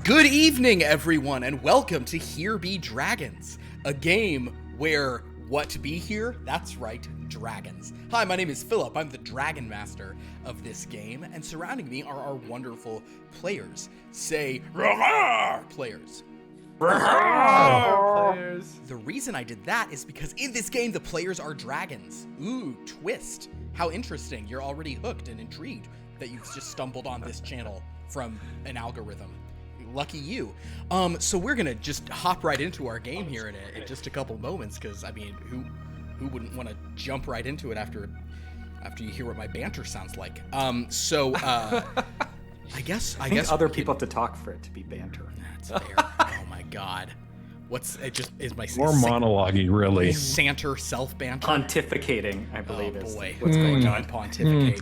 Good evening, everyone, and welcome to Here Be Dragons, a game where what be here? That's right, dragons. Hi, my name is Philip. I'm the Dragon Master of this game, and surrounding me are our wonderful players. Say, "Rawr!" players. Players. The reason I did that is because in this game, the players are dragons. Ooh, twist. How interesting. You're already hooked and intrigued that you've just stumbled on this channel from an algorithm. Lucky you. So we're gonna just hop right into our game here in just a couple moments, because I mean, who wouldn't want to jump right into it after you hear what my banter sounds like? I guess other people have to talk for it to be banter. That's fair. Oh my god. Is my more monologue-y, really? Santer self-banter? Pontificating, I believe, is what's going going on. Pontificate.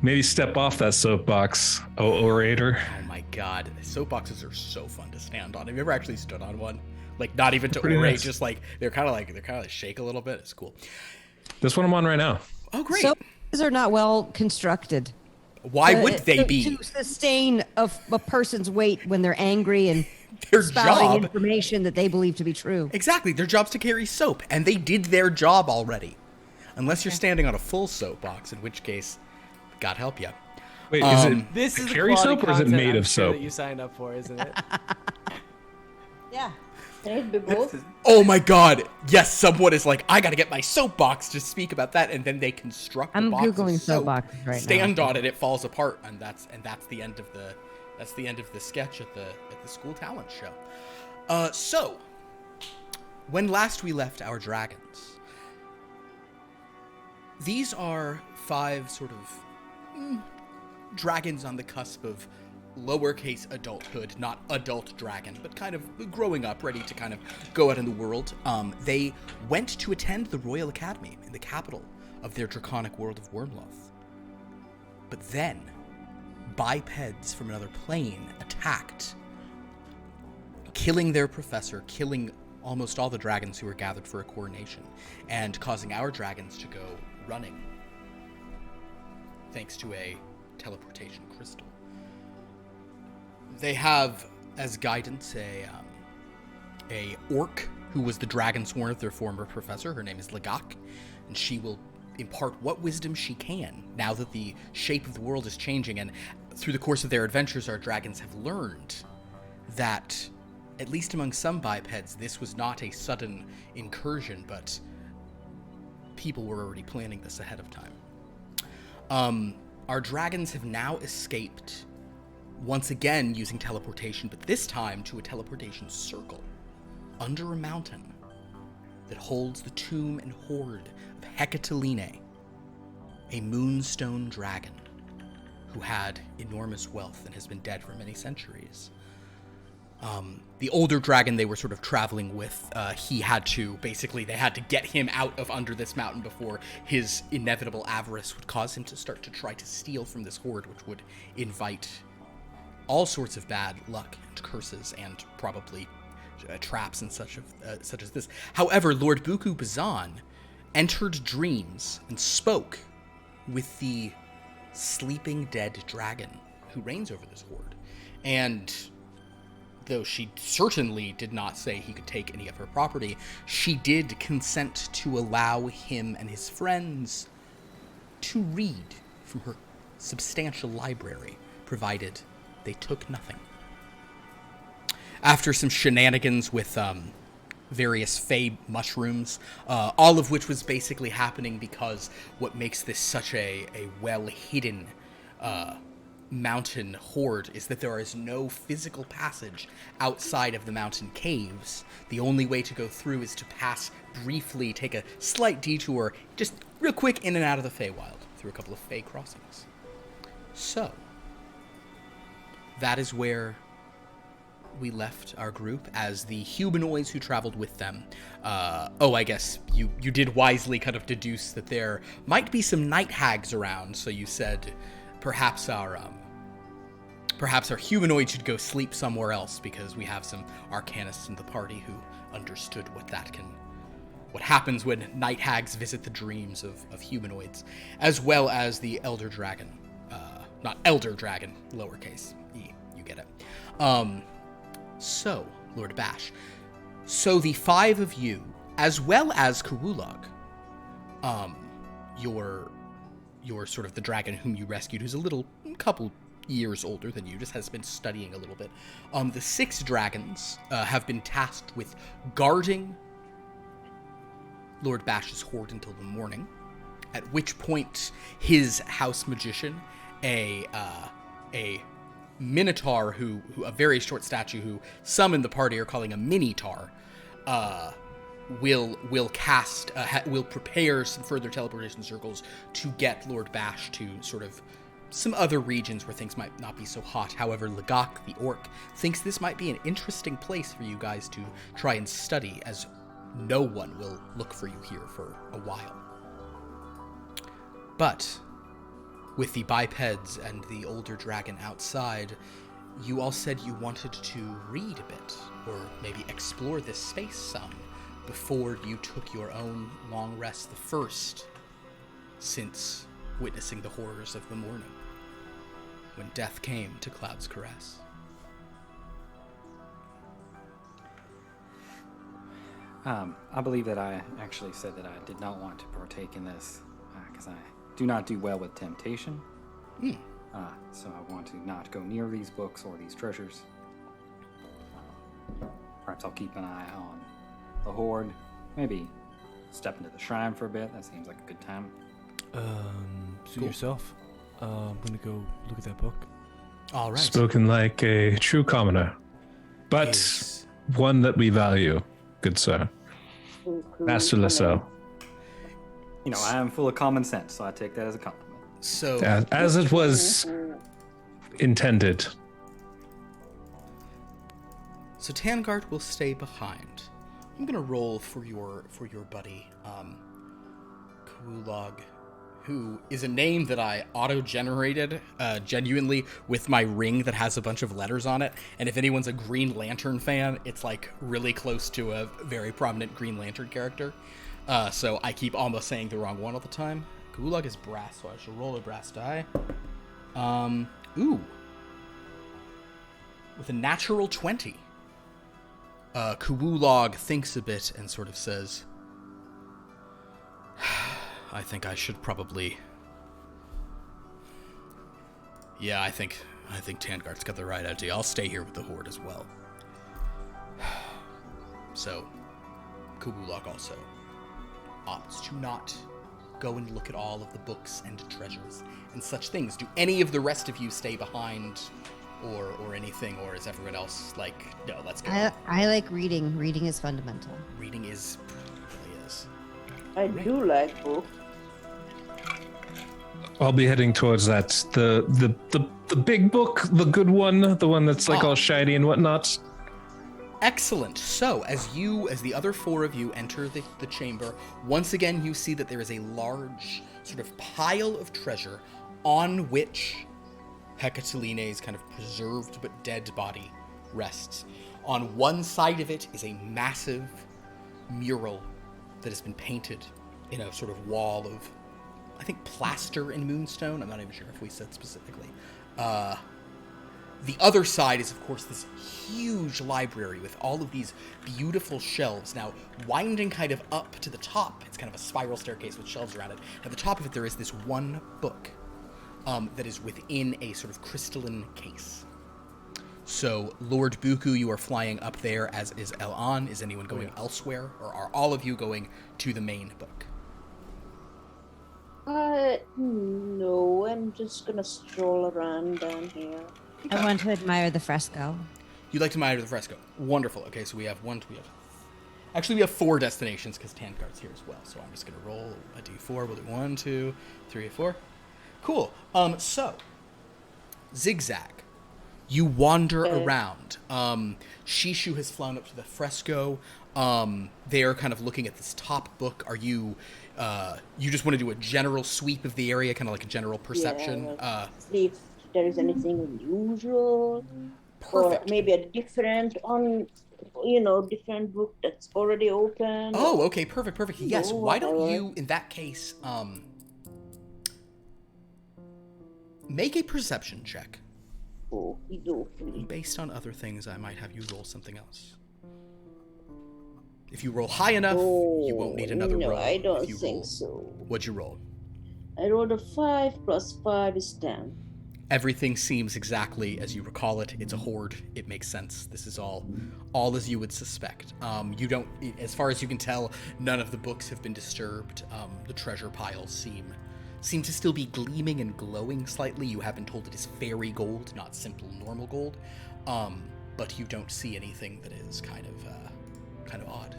Maybe step off that soapbox, orator. Oh my god, soapboxes are so fun to stand on. Have you ever actually stood on one? Like, not even to orate, nice. Just like they're kind of like shake a little bit. It's cool. This one I'm on right now. Oh great. Soapboxes are not well constructed. Why would they be? To sustain a person's weight when they're angry and their spouting job information that they believe to be true. Exactly, their job's to carry soap, and they did their job already. Unless you're standing on a full soapbox, in which case, God help you. Wait, is it This is carry soap or is it made of soap? That you signed up for, isn't it? Yeah. Can it be both? Oh my god, yes, someone is like, I gotta get my soapbox to speak about that, and then they construct the box Googling of soap, soapboxes right stand now. on it, it falls apart, and that's the end of the sketch at the school talent show. So when last we left our dragons, these are 5 sort of dragons on the cusp of lowercase adulthood, not adult dragon, but kind of growing up, ready to kind of go out in the world. They went to attend the Royal Academy in the capital of their draconic world of Wyrmloth. But then, bipeds from another plane attacked, killing their professor, killing almost all the dragons who were gathered for a coronation, and causing our dragons to go running, thanks to a teleportation crystal. They have as guidance a orc who was the dragonsworn of their former professor. Her name is Lagak, and she will impart what wisdom she can now that the shape of the world is changing. And through the course of their adventures, our dragons have learned that, at least among some bipeds, this was not a sudden incursion, but people were already planning this ahead of time. Our dragons have now escaped, once again using teleportation, but this time to a teleportation circle under a mountain that holds the tomb and hoard of Hecatoline, a moonstone dragon who had enormous wealth and has been dead for many centuries. The older dragon they were sort of traveling with, they had to get him out of under this mountain before his inevitable avarice would cause him to start to try to steal from this hoard, which would invite all sorts of bad luck and curses and probably traps and such as this. However, Lord Buku Bazan entered dreams and spoke with the sleeping dead dragon who reigns over this hoard. And though she certainly did not say he could take any of her property, she did consent to allow him and his friends to read from her substantial library, provided they took nothing. After some shenanigans with various fey mushrooms, all of which was basically happening because what makes this such a well-hidden mountain hoard is that there is no physical passage outside of the mountain caves. The only way to go through is to pass briefly, take a slight detour, just real quick in and out of the Feywild, through a couple of Fey crossings. So, that is where we left our group, as the humanoids who traveled with them. I guess you did wisely kind of deduce that there might be some night hags around, so you said perhaps our humanoid should go sleep somewhere else, because we have some arcanists in the party who understood what happens when night hags visit the dreams of humanoids, as well as the elder dragon. Not elder dragon, lowercase e, you get it. So, Lord Bash. So the 5 of you, as well as Kuwulog, your sort of the dragon whom you rescued, who's a couple years older than you, just has been studying a little bit. The 6 dragons have been tasked with guarding Lord Bash's hoard until the morning, at which point his house magician, a minotaur who a very short statue who some in the party are calling a mini-tar, will prepare some further teleportation circles to get Lord Bash to sort of some other regions where things might not be so hot. However, Lagak, the orc, thinks this might be an interesting place for you guys to try and study, as no one will look for you here for a while. But with the bipeds and the older dragon outside, you all said you wanted to read a bit, or maybe explore this space some, before you took your own long rest, the first since witnessing the horrors of the morning, when death came to Cloud's Caress. I believe that I actually said that I did not want to partake in this, because I do not do well with temptation. So I want to not go near these books or these treasures. Perhaps I'll keep an eye on the hoard. Maybe step into the shrine for a bit. That seems like a good time. Suit yourself. I'm gonna go look at that book. All right. Spoken like a true commoner, but one that we value, good sir. Masterless so. You know, I am full of common sense, so I take that as a compliment. So, As it was intended. So Tangard will stay behind. I'm gonna roll for your buddy, Kuwulog, who is a name that I auto-generated, genuinely, with my ring that has a bunch of letters on it. And if anyone's a Green Lantern fan, it's like really close to a very prominent Green Lantern character. So I keep almost saying the wrong one all the time. Kuwulog is brass, so I shall roll a brass die. Ooh. With a natural 20. Kuwulog thinks a bit and sort of says, I think I should probably... Yeah, I think Tangard's got the right idea. I'll stay here with the Horde as well. So, Kuwulog also opts to not go and look at all of the books and treasures and such things. Do any of the rest of you stay behind or anything, or is everyone else like, no, let's go? I like reading. Reading is fundamental. Reading is, really is. I do like books. I'll be heading towards that. The big book, the good one, the one that's like all shiny and whatnot. Excellent. So, as the other 4 of you enter the chamber, once again you see that there is a large sort of pile of treasure on which Hecataline's kind of preserved but dead body rests. On one side of it is a massive mural that has been painted in a sort of wall of, I think, plaster and moonstone. I'm not even sure if we said specifically. The other side is, of course, this huge library with all of these beautiful shelves. Now, winding kind of up to the top, it's kind of a spiral staircase with shelves around it. At the top of it, there is this one book that is within a sort of crystalline case. So, Lord Buku, you are flying up there, as is Elan. Is anyone going elsewhere, or are all of you going to the main book? No, I'm just gonna stroll around down here. I want to admire the fresco. You'd like to admire the fresco. Wonderful. Okay, so we have 4 destinations because Tangard's here as well. So I'm just going to roll a d4. We'll do 1, 2, 3, 4. Cool. So, XigXag. You wander around. Shishu has flown up to the fresco. They are kind of looking at this top book. Are you... you just want to do a general sweep of the area, kind of like a general perception? Yeah, see if there is anything unusual. Perfect. Or maybe a different different book that's already open. Oh, okay, perfect. Yes, why don't you, in that case, make a perception check. Okey-dokey. Based on other things, I might have you roll something else. If you roll high enough, you won't need another no, roll. I don't If you think roll, so. What'd you roll? I rolled a 5 plus 5 is 10. Everything seems exactly as you recall it. It's a hoard. It makes sense. This is all as you would suspect. You don't, as far as you can tell, none of the books have been disturbed. The treasure piles seem to still be gleaming and glowing slightly. You have been told it is fairy gold, not simple normal gold. But you don't see anything that is kind of odd.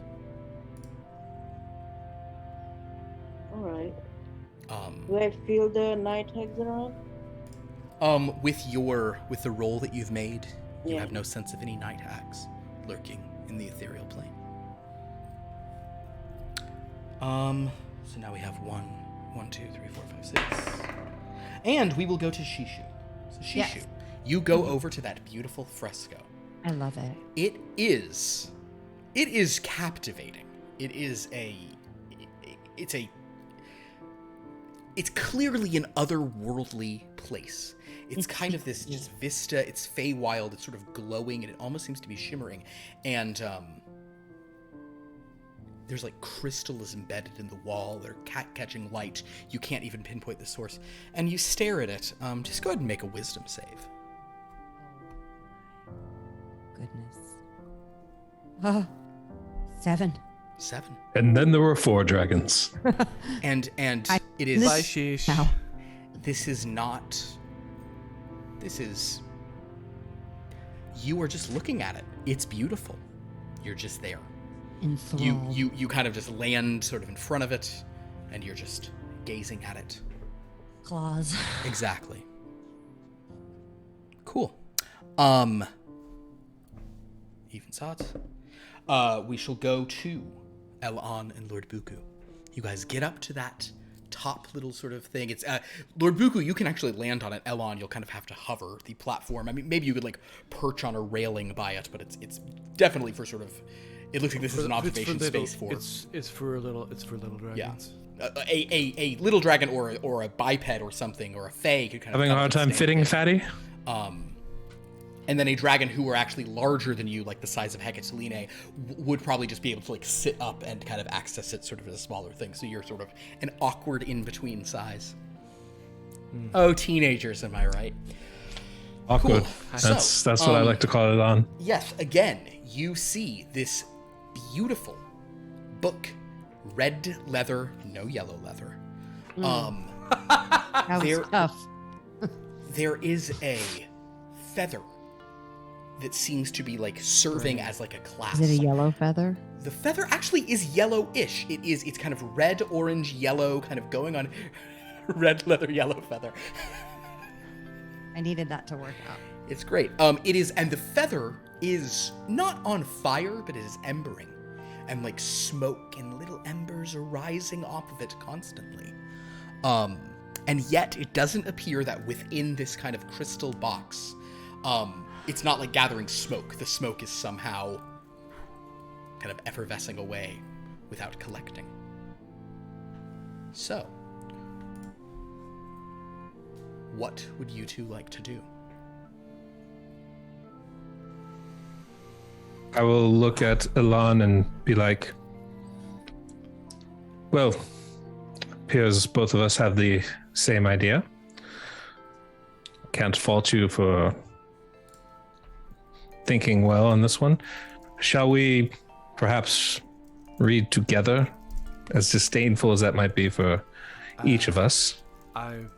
All right. Do I feel the night hags around? With the roll that you've made, you Yeah. have no sense of any night hags lurking in the ethereal plane. So now we have 1, 2, 3, 4, 5, 6. And we will go to Shishu. So Shishu, Yes. you go over to that beautiful fresco. I love it. It is captivating. It's clearly an otherworldly place. It's kind of this just vista. It's Feywild. It's sort of glowing, and it almost seems to be shimmering. And there's like crystal is embedded in the wall. They're catching light. You can't even pinpoint the source. And you stare at it. Just go ahead and make a wisdom save. Goodness. 7. 7. And then there were 4 dragons. And it is. Bye, sheesh. Wow. This is not. This is. You are just looking at it. It's beautiful. You're just there. Enthralled. You kind of just land sort of in front of it, and you're just gazing at it. Claws. Exactly. Cool. Even thoughts. We shall go to Elan and Lord Buku. You guys get up to that top little sort of thing. It's Lord Buku, you can actually land on it. Elan, you'll kind of have to hover the platform. I mean, maybe you could like perch on a railing by it, but it's definitely for sort of. It looks like this is an observation space for. It's for little dragons. A little dragon or a biped or something or a fae could kind of Having a hard time fitting, Fatty? And then a dragon who were actually larger than you, like the size of Hecatoline, would probably just be able to like sit up and kind of access it sort of as a smaller thing. So you're sort of an awkward in-between size. Oh, teenagers, am I right? Awkward. Cool. That's So, what I like to call it on. Yes, again, you see this beautiful book. Red leather, no yellow leather. That was there- tough. There is a feather that seems to be like serving as like a clasp. Is it a yellow feather? The feather actually is yellowish. It's kind of red, orange, yellow, kind of going on. Red leather, yellow feather. I needed that to work out. It's great. It is, and the feather is not on fire, but it is embering. And like smoke and little embers are rising off of it constantly. And yet it doesn't appear that within this kind of crystal box, it's not like gathering smoke. The smoke is somehow kind of effervescing away without collecting. So, what would you two like to do? I will look at Elan and be like, well, appears both of us have the same idea. Can't fault you for thinking well on this one. Shall we perhaps read together, as disdainful as that might be for each of us? I'm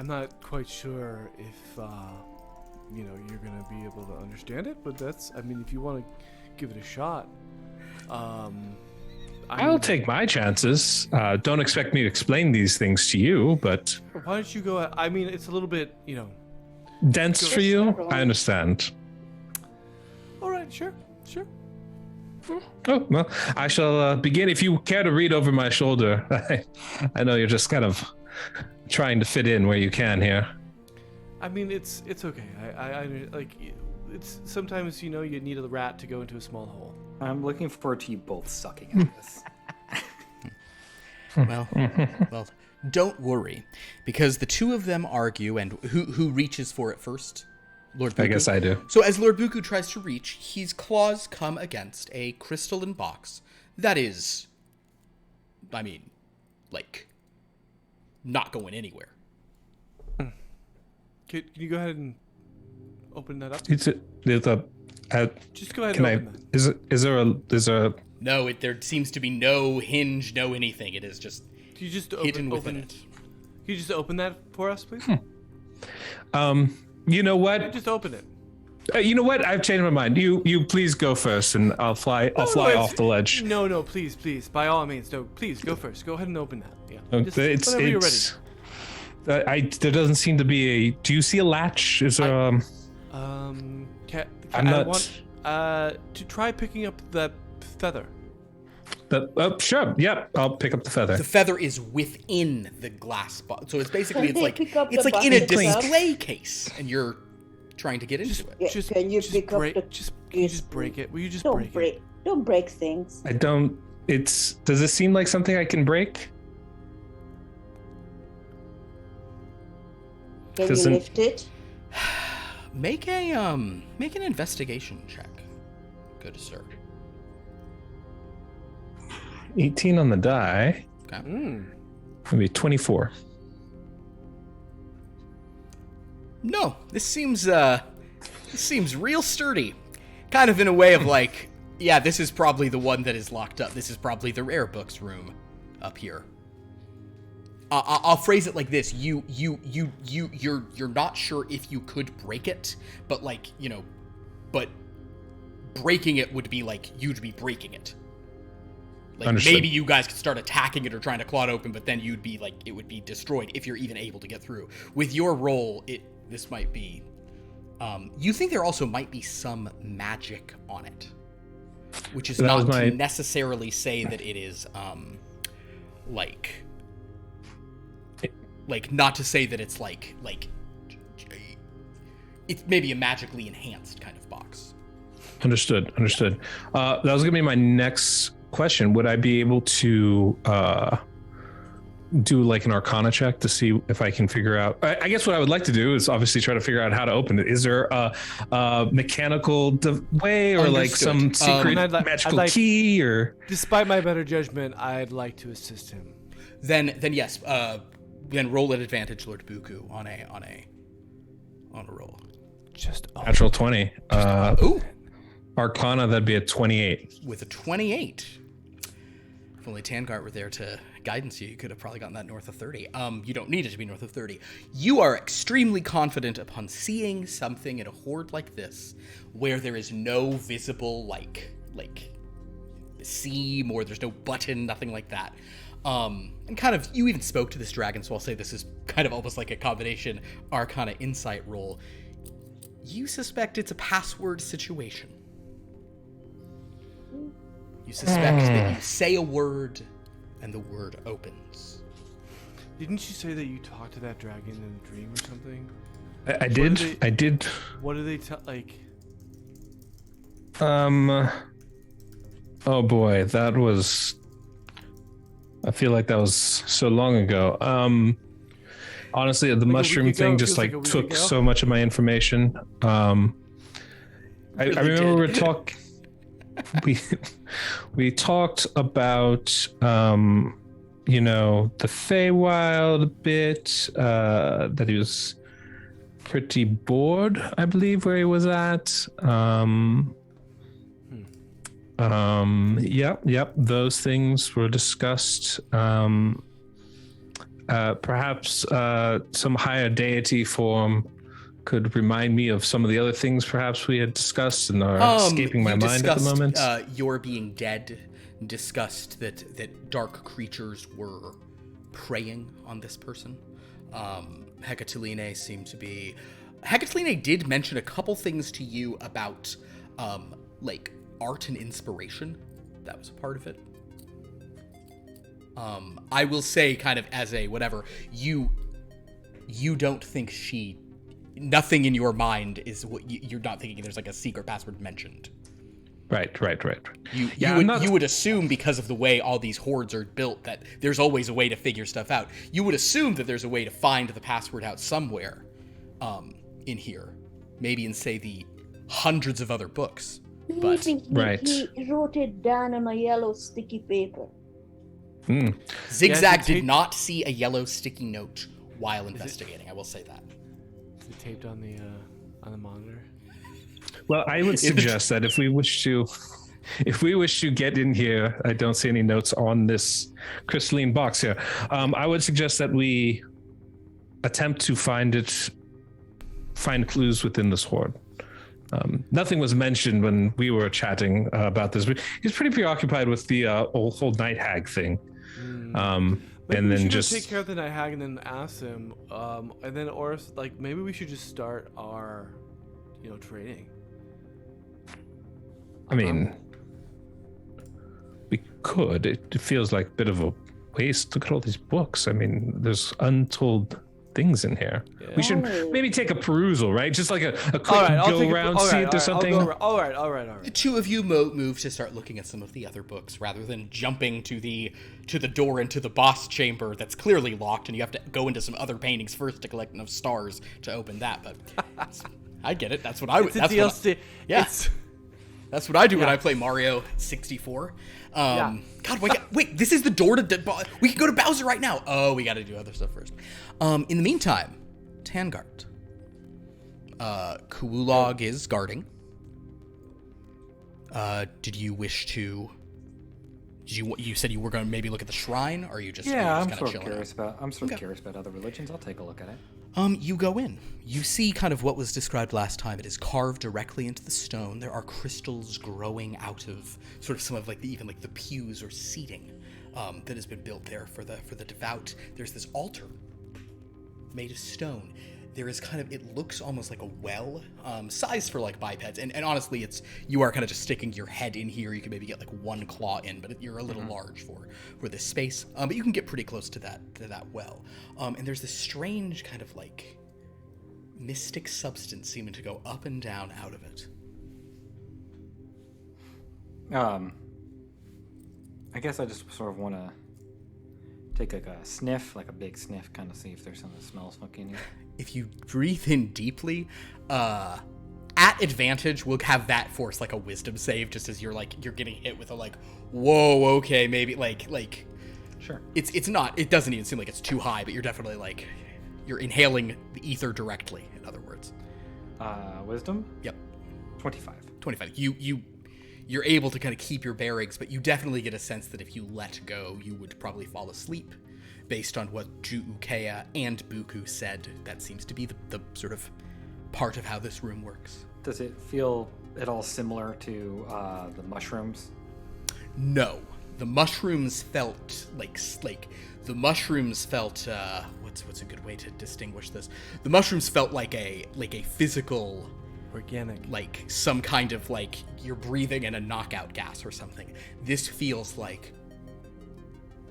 not quite sure if you're gonna be able to understand it, but if you want to give it a shot, I'll take my chances. Don't expect me to explain these things to you, but Why don't you go? It's a little bit, dense for you. I understand. All right, sure. Oh, well, I shall begin. If you care to read over my shoulder, I know you're just kind of trying to fit in where you can here. It's okay. I like it's sometimes you need a rat to go into a small hole. I'm looking forward to you both sucking at this. Well, don't worry, because the two of them argue, and who reaches for it first? Lord Buku? I guess I do. So as Lord Buku tries to reach, his claws come against a crystalline box that is, I mean, like, not going anywhere. Can you go ahead and open that up? Just Just go ahead can and I? open that. Is there a? No, there seems to be no hinge, no anything. It is just Can you just hidden open within it. Can you just open that for us, please? You know what? Just open it. You know what? I've changed my mind. You please go first, and I'll fly off the ledge. No, please, by all means, no, please go first. Go ahead and open that. Yeah. Just It's whenever you're ready. there doesn't seem to be a. Do you see a latch? Is there? I'm I'm not. want to try picking up that feather. Sure. Yep. I'll pick up the feather. The feather is within the glass box, so it's basically Can they pick up it's the like in a box itself? display case, and you're trying to get into it. Yeah, Just can you just pick break, up the just can you just break it? Will you just Don't break it? Don't break things. I don't. Does it seem like something I can break? Can Doesn't- you lift it? Make an investigation check. Good sir. 18 on the die. Okay. Maybe 24. No, this seems real sturdy. Kind of in a way of like, yeah, this is probably the one that is locked up. This is probably the rare books room up here. I'll phrase it like this: you're not sure if you could break it, but like but breaking it would be like you'd be breaking it. Like Understood. maybe you guys could start attacking it or trying to claw it open, but then you'd be like it would be destroyed if you're even able to get through. With your roll, this might be. You think there also might be some magic on it, which is That not was my- to necessarily say that it is like not to say that it's like it's maybe a magically enhanced kind of box. Understood. That was gonna be my next question. Would I be able to do like an Arcana check to see if I can figure out? I guess what I would like to do is obviously try to figure out how to open it. Is there a mechanical way or like some Understood. secret I'd magical like- key or? Despite my better judgment, I'd like to assist him. Then yes, then roll at advantage, Lord Buku, on a roll. Just open. Natural 20. Ooh, Arcana, that'd be a 28. with a 28. If only Tangart were there to guidance you could have probably gotten that north of 30. You don't need it to be north of 30. You are extremely confident upon seeing something in a horde like this, where there is no visible like seam or there's no button, nothing like that. And kind of, you even spoke to this dragon, so I'll say this is kind of almost like a combination Arcana insight roll. You suspect it's a password situation. You suspect that you say a word and the word opens. Didn't you say that you talked to that dragon in a dream or something? I did. What do they tell? Like, Oh boy, that was. I feel like that was so long ago. Honestly, the mushroom week ago? thing It just feels like like a week took ago. so much of my information. I remember we were talking. we talked about the Feywild a bit. That he was pretty bored, I believe, where he was at. Yep. Those things were discussed. Perhaps some higher deity form could remind me of some of the other things perhaps we had discussed and are escaping my You mind at the discussed, moment. Your being dead, discussed that dark creatures were preying on this person. Hecatoline seemed to be... Hecatoline did mention a couple things to you about, like, art and inspiration. That was a part of it. I will say, kind of as a whatever, you don't think she... Nothing in your mind is what you're not thinking there's like a secret password mentioned. Right. You would assume, because of the way all these hordes are built, that there's always a way to figure stuff out. You would assume that there's a way to find the password out somewhere in here. maybe in, say, the hundreds of other books. He But thinks Right. he wrote it down on a yellow sticky paper. XigXag Yeah, did not see a yellow sticky note while investigating. I will say that. Is it taped on the monitor? Well, I would suggest that if we wish to get in here, I don't see any notes on this crystalline box here. I would suggest that we attempt to find clues within this hoard. Nothing was mentioned when we were chatting about this. He's pretty preoccupied with the whole night hag thing. Maybe And we then should just take care of the night hag and then ask him. And then, or like maybe we should just start our, training. I mean, we could. It feels like a bit of a waste. Look at all these books. I mean, there's untold things in here. Yeah. We should maybe take a perusal, right? Just like a quick I'll go around, see if there's something. All right. The two of you move to start looking at some of the other books rather than jumping to the door into the boss chamber that's clearly locked, and you have to go into some other paintings first to collect enough stars to open that. But I get it. That's what I would. It's a That's DLC. Yeah. That's what I do when I play Mario 64. God, wait, this is the door to... We can go to Bowser right now. Oh, we got to do other stuff first. In the meantime, Tangart. Kuulog is guarding. Did you wish to... You said you were going to maybe look at the shrine, or are you just... Yeah, I'm kinda sort of chilling curious out? about. I'm sort of curious about other religions. I'll take a look at it. You go in. You see kind of what was described last time. It is carved directly into the stone. There are crystals growing out of sort of some of like even the pews or seating that has been built there for the devout. There's this altar made of stone. There is kind of, it looks almost like a well, sized for like bipeds. And honestly, you are kind of just sticking your head in here. You can maybe get like one claw in, but you're a little large for this space. But you can get pretty close to that well. And there's this strange kind of like mystic substance seeming to go up and down out of it. I guess I just sort of want to take like a sniff, like a big sniff, kind of see if there's something that smells funky in here. If you breathe in deeply, at advantage, we'll have that force like a wisdom save, just as you're getting hit with a like, whoa, okay, maybe like. Sure. It's not. It doesn't even seem like it's too high, but you're definitely like, you're inhaling the ether directly. In other words. Wisdom? Yep. 25. 25. You're able to kind of keep your bearings, but you definitely get a sense that if you let go, you would probably fall asleep. Based on what Juukea and Buku said, that seems to be the sort of part of how this room works. Does it feel at all similar to the mushrooms? No, the mushrooms felt like the mushrooms felt what's a good way to distinguish this? The mushrooms felt like a physical, Organic. like some kind of like you're breathing in a knockout gas or something. This feels like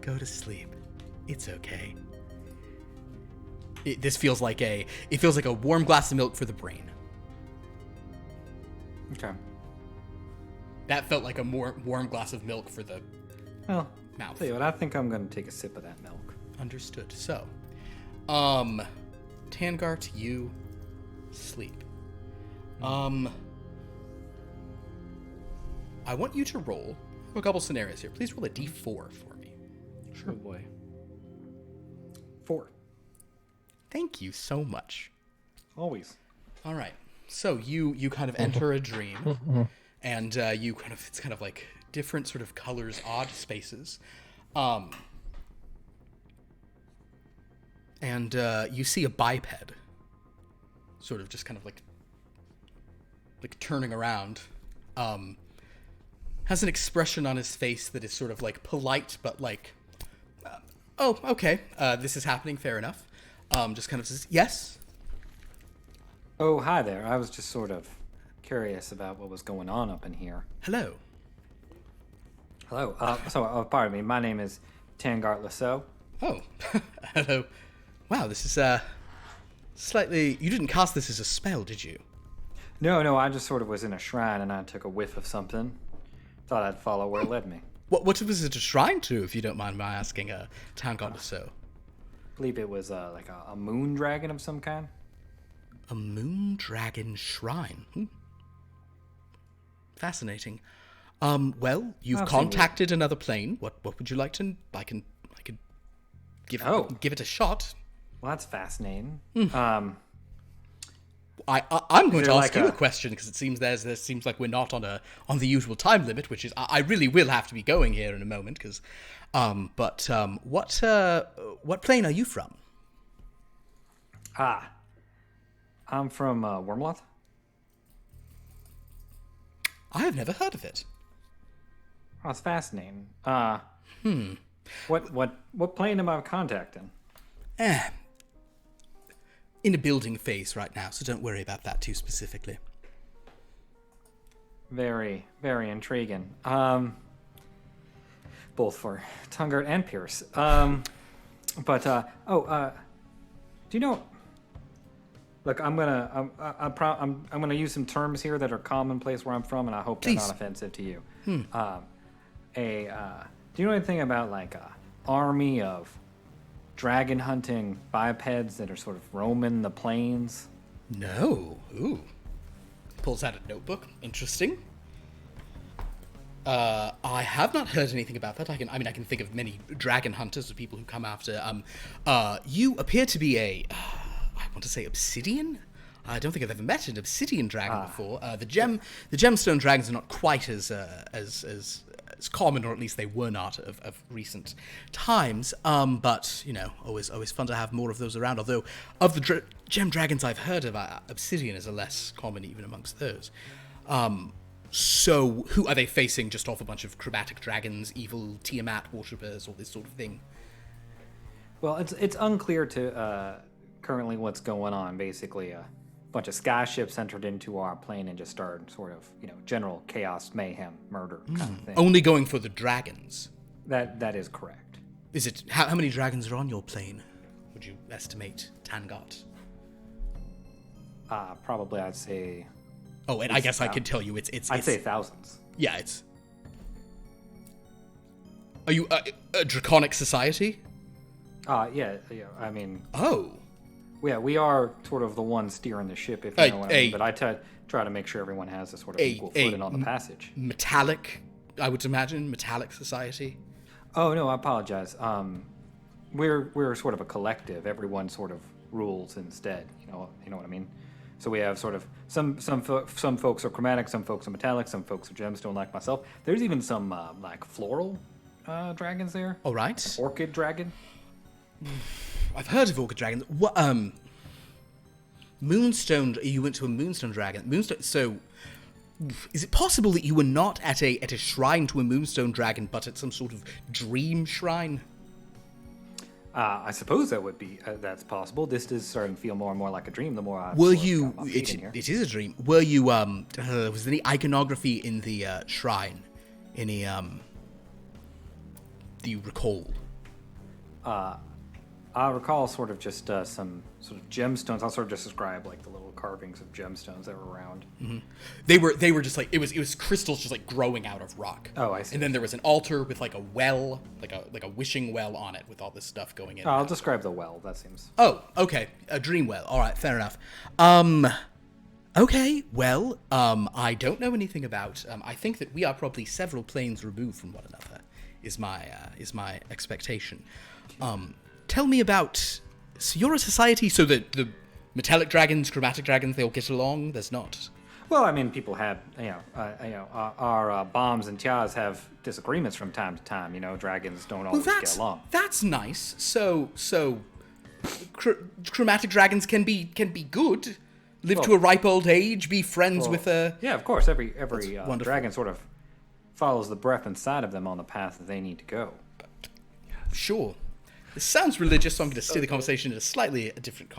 go to sleep. It's okay. This feels like a warm glass of milk for the brain. Okay. That felt like a more warm glass of milk for the Well, mouth. tell you what, I think I'm going to take a sip of that milk. Understood. So, Tangart, you sleep. I want you to roll a couple scenarios here. Please roll a d4 for me. Sure, boy. 4. Thank you so much. Always. All right. So you kind of enter a dream, and it's kind of like different sort of colors, odd spaces, and you see a biped, sort of just kind of like turning around, has an expression on his face that is sort of like polite, but like, oh, okay, this is happening, fair enough. Just kind of says, yes. Oh, hi there. I was just sort of curious about what was going on up in here. Hello. Hello. Pardon me. My name is Tangart Lasso. Oh, hello. Wow, this is slightly. You didn't cast this as a spell, did you? No, I just sort of was in a shrine and I took a whiff of something. Thought I'd follow where it led me. What was it a shrine to, if you don't mind my asking, Town God so? I believe it was like a moon dragon of some kind. A moon dragon shrine. Fascinating. Well, you've contacted another plane. What would you like to? I could give it a shot. Well, that's fascinating. I'm going to ask you a question because it seems there seems like we're not on the usual time limit, which is I really will have to be going here in a moment because, what plane are you from? I'm from Wyrmloth. I have never heard of it. Oh, it's fascinating. What plane am I contacting? In a building phase right now, so don't worry about that too specifically. Very, very intriguing. Both for Tungert and Pierce. Do you know? Look, I'm gonna use some terms here that are commonplace where I'm from, and I hope they're not offensive to you. Do you know anything about like a army of dragon hunting bipeds that are sort of roaming the plains? No. Ooh. Pulls out a notebook. Interesting. I have not heard anything about that. I can think of many dragon hunters or people who come after. You appear to be I want to say obsidian. I don't think I've ever met an obsidian dragon before. The gemstone dragons are not quite as common, or at least they were not of recent times. But always fun to have more of those around. Although of the gem dragons I've heard of, obsidian is a less common even amongst those. So who are they facing? Just off a bunch of chromatic dragons, evil Tiamat worshippers, all this sort of thing? Well, it's unclear to currently what's going on. Basically, a bunch of sky ships entered into our plane and just started sort of, general chaos, mayhem, murder kind of thing. Only going for the dragons. That is correct. Is it how many dragons are on your plane? Would you estimate, Tangot? Probably I'd say. Oh, and I guess I could tell you it's. I'd say thousands. Yeah, it's. Are you a draconic society? Yeah. I mean. Oh. Yeah, we are sort of the ones steering the ship, if you know what I mean. But I try to make sure everyone has a sort of equal footing on the passage. Metallic, I would imagine, metallic society. Oh no, I apologize. We're sort of a collective. Everyone sort of rules instead. You know what I mean. So we have sort of some folks are chromatic, some folks are metallic, some folks are gemstone, like myself. There's even some like floral dragons there. All right. Orchid dragon. I've heard of orchid dragons. What? Moonstone. You went to a moonstone dragon. Moonstone. So, is it possible that you were not at a shrine to a moonstone dragon, but at some sort of dream shrine? I suppose that would be that's possible. This is starting to feel more and more like a dream. The more I were you? It is a dream. Were you? Was there any iconography in the shrine? Any? Do you recall? I recall sort of just some sort of gemstones. I'll sort of just describe like the little carvings of gemstones that were around. Mm-hmm. They were just like it was crystals just like growing out of rock. Oh, I see. And then there was an altar with like a well, like a wishing well on it with all this stuff going in. I'll describe the well. That seems. Oh, okay, a dream well. All right, fair enough. Okay, well, I don't know anything about. I think that we are probably several planes removed from one another. Is my expectation. Tell me about. So you're a society, so that the metallic dragons, chromatic dragons, they all get along. There's not. Well, I mean, people have, our bombs and tias have disagreements from time to time. Dragons don't always get along. That's nice. So, chromatic dragons can be good. Live to a ripe old age. Be friends with a. Yeah, of course. Every dragon sort of follows the breath inside of them on the path that they need to go. Sure. This sounds religious, so I'm going to steer the conversation in a slightly different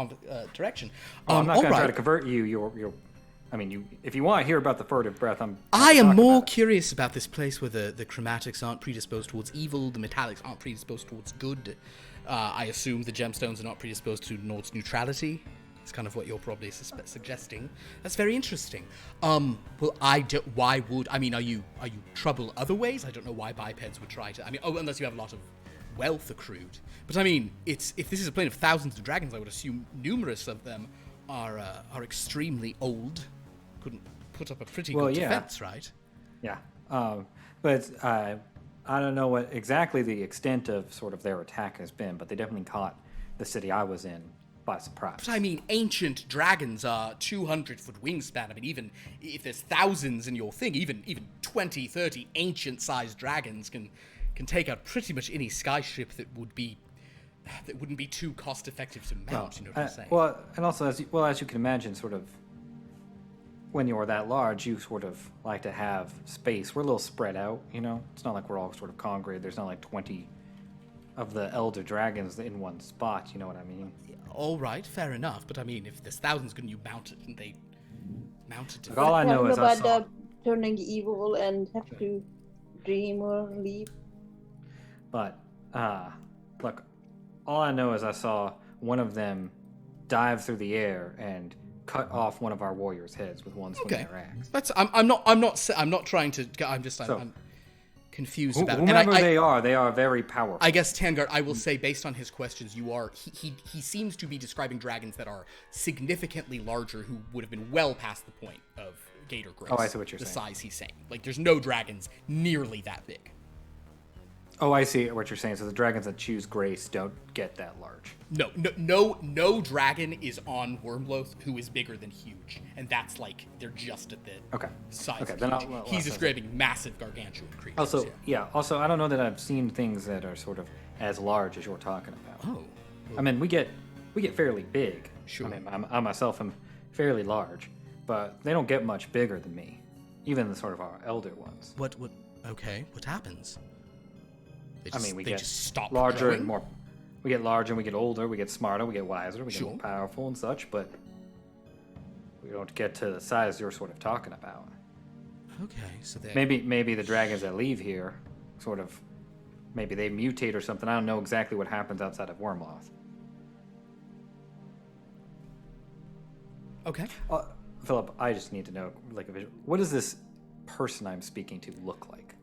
direction. I'm not going to try to convert you. If you want to hear about the furtive breath, I am more curious about this place where the chromatics aren't predisposed towards evil, the metallics aren't predisposed towards good. I assume the gemstones are not predisposed towards neutrality. That's kind of what you're probably suggesting. That's very interesting. Well, why would... are you trouble other ways? I don't know why bipeds would try to... unless you have a lot of wealth accrued. But if this is a plane of thousands of dragons, I would assume numerous of them are extremely old. Couldn't put up a pretty Well, good yeah. defense, right? Yeah. But I don't know what exactly the extent of sort of their attack has been, but they definitely caught the city I was in by surprise. But I mean, ancient dragons are 200-foot wingspan. I mean, even if there's thousands in your thing, even 20, 30 ancient-sized dragons can take out pretty much any skyship that wouldn't be too cost-effective to mount. You know what I'm saying? Well, and also as you can imagine, sort of when you're that large, you sort of like to have space. We're a little spread out, you know. It's not like we're all sort of congregated. There's not like 20 of the elder dragons in one spot. You know what I mean? All right, fair enough. But I mean, if there's thousands, couldn't you mount it? And they mount it. All I know is I about saw. the turning evil and have to dream or leave. But look, all I know is I saw one of them dive through the air and cut off one of our warriors' heads with one swing Okay, of their axe. that's. I'm not trying to. I'm confused about it. And Whomever they are very powerful. I guess Tangard, I will say, based on his questions, he seems to be describing dragons that are significantly larger, who would have been well past the point of Gator Grace. Oh, I see what you're the saying. size he's saying. Like, there's no dragons nearly that big. Oh, I see what you're saying. So the dragons that choose Grace don't get that large. No dragon is on Wyrmloth who is bigger than huge, and that's like they're just at the size. Okay, of then huge. He's describing massive gargantuan creatures. Also, yeah. Also, I don't know that I've seen things that are sort of as large as you're talking about. Oh. I mean, we get fairly big. Sure. I mean, I myself am fairly large, but they don't get much bigger than me, even the sort of our elder ones. What? Okay. What happens? We they get just stop larger growing? and more. We get larger and we get older. We get smarter. We get wiser. We get Sure. more powerful and such. But we don't get to the size you're sort of talking about. Okay, so they Maybe the dragons that leave here, sort of, maybe they mutate or something. I don't know exactly what happens outside of Wyrmloth. Okay. Philip, I just need to know, like, a visual. What does this person I'm speaking to look like?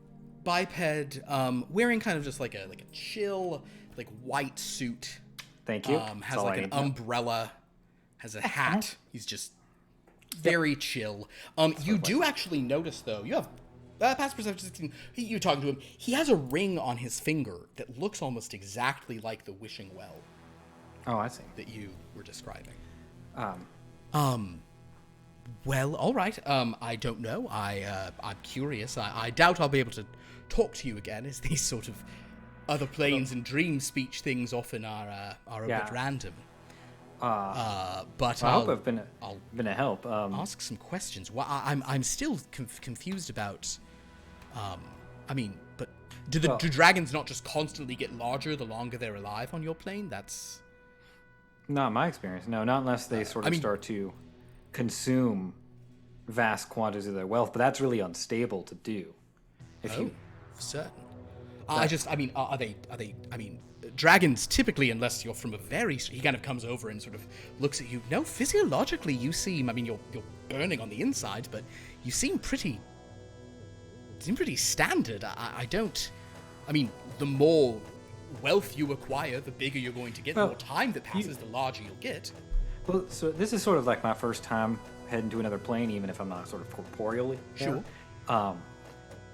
Biped, wearing kind of just like a chill, like white suit. Thank you. Has That's all like I an need to know. umbrella, has a hat. He's just very chill. You do actually notice though. You have past perception 16. You're talking to him. He has a ring on his finger that looks almost exactly like the wishing well Oh, I see. that you were describing. Um, Well, all right. I don't know. I'm curious. I doubt I'll be able to talk to you again, as these sort of other planes and dream speech things often are a bit random. But I hope I've been a help. ask some questions. Well, I'm still confused about. But do dragons not just constantly get larger the longer they're alive on your plane? That's Not my experience. No, not unless they sort of start to consume vast quantities of their wealth. But that's really unstable to do. If you certain. Are they? Dragons typically, unless you're from a very, he kind of comes over and sort of looks at you. No, physiologically, you seem. You're burning on the inside, but you seem pretty standard. I don't. The more wealth you acquire, the bigger you're going to get. The more time that passes, the larger you'll get. Well, so this is sort of like my first time heading to another plane, even if I'm not sort of corporeally there. Sure.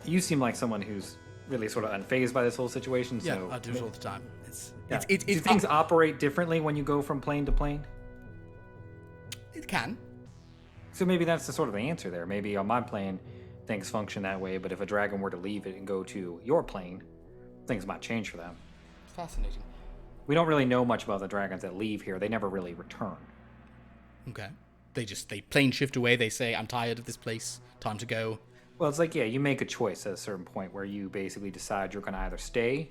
You seem like someone who's really sort of unfazed by this whole situation. Yeah, So I do it all the time. do things operate differently when you go from plane to plane? It can. So maybe that's the sort of the answer there. Maybe on my plane, things function that way, but if a dragon were to leave it and go to your plane, things might change for them. Fascinating. We don't really know much about the dragons that leave here. They never really return. Okay. They plane shift away. They say, "I'm tired of this place. Time to go." Well, it's like, you make a choice at a certain point where you basically decide you're going to either stay.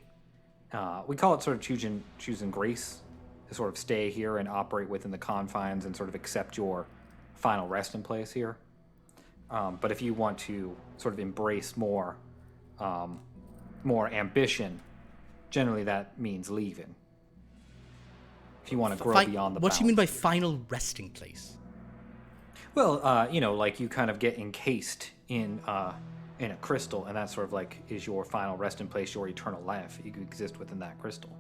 We call it sort of choosing grace, to sort of stay here and operate within the confines and sort of accept your final resting place here. But if you want to sort of embrace more ambition, generally that means leaving. If you want to grow beyond the What do you mean bounds. by final resting place? Well, like you kind of get encased in a crystal, and that sort of like is your final resting place, your eternal life. You exist within that crystal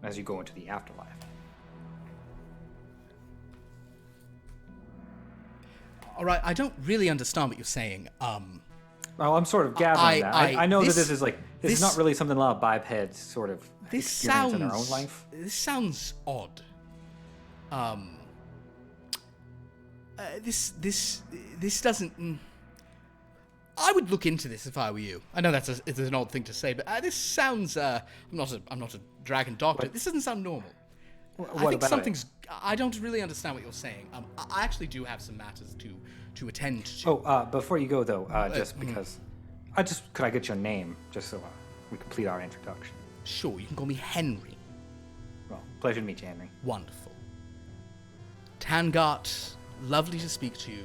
as you go into the afterlife. All right, I don't really understand what you're saying. Well, I'm sort of gathering that. I know that this is this- not really something a lot of bipeds sort of This experience sounds in their own life. This sounds odd. This doesn't. I would look into this if I were you. I know it's an odd thing to say, but this sounds. I'm not a dragon doctor. This doesn't sound normal. I think something's. I don't really understand what you're saying. I actually do have some matters to attend to. Oh, before you go though, just because, could I get your name just so we complete our introduction? Sure, you can call me Henry. Well, pleasure to meet you, Henry. Wonderful. Tangart, lovely to speak to you.